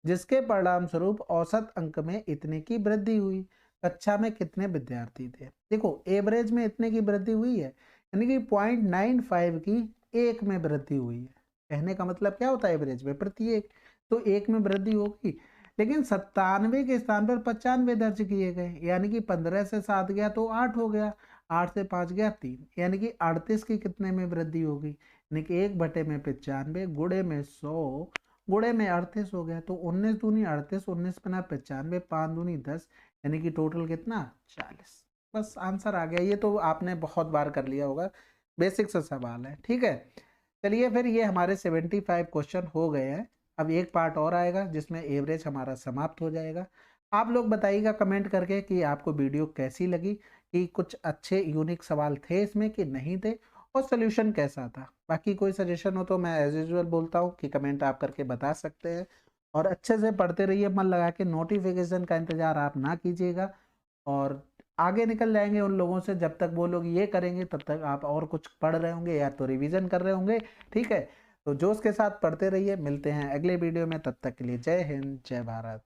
जिसके परिणाम स्वरूप औसत अंक में इतने की वृद्धि हुई। कक्षा में कितने विद्यार्थी थे? देखो एवरेज में इतने की वृद्धि हुई है, यानी कि 0.95 की एक में वृद्धि हुई है। कहने का मतलब क्या होता है? एवरेज में प्रत्येक, तो एक में वृद्धि होगी। लेकिन 97 के स्थान पर 95 दर्ज किए गए, यानी कि 15 से 7 गया तो 8 हो गया, 8 से 5 गया 3, यानी कि 38 की कितने में वृद्धि होगी? यानी कि 1/में 95 गुणे में 100 गुणे में 38 हो गया, तो 19 दूनी 38, 19 पना 95, 5 दूनी 10, यानी कि टोटल कितना? 40। बस आंसर आ गया। ये तो आपने बहुत बार कर लिया होगा, बेसिक सा सवाल है। ठीक है, चलिए फिर ये हमारे 75 क्वेश्चन हो गए हैं। अब एक पार्ट और आएगा जिसमें एवरेज हमारा समाप्त हो जाएगा। आप लोग बताइएगा कमेंट करके कि आपको वीडियो कैसी लगी, कि कुछ अच्छे यूनिक सवाल थे इसमें कि नहीं थे, और सोल्यूशन कैसा था। बाकी कोई सजेशन हो तो मैं एज यूजुअल बोलता हूँ कि कमेंट आप करके बता सकते हैं। और अच्छे से पढ़ते रहिए, मन लगा के, नोटिफिकेशन का इंतजार आप ना कीजिएगा। और आगे निकल जाएंगे उन लोगों से, जब तक वो लोग ये करेंगे तब तक आप और कुछ पढ़ रहे होंगे या तो रिवीजन कर रहे होंगे। ठीक है, तो जोश के साथ पढ़ते रहिए। मिलते हैं अगले वीडियो में, तब तक के लिए जय हिंद जय भारत।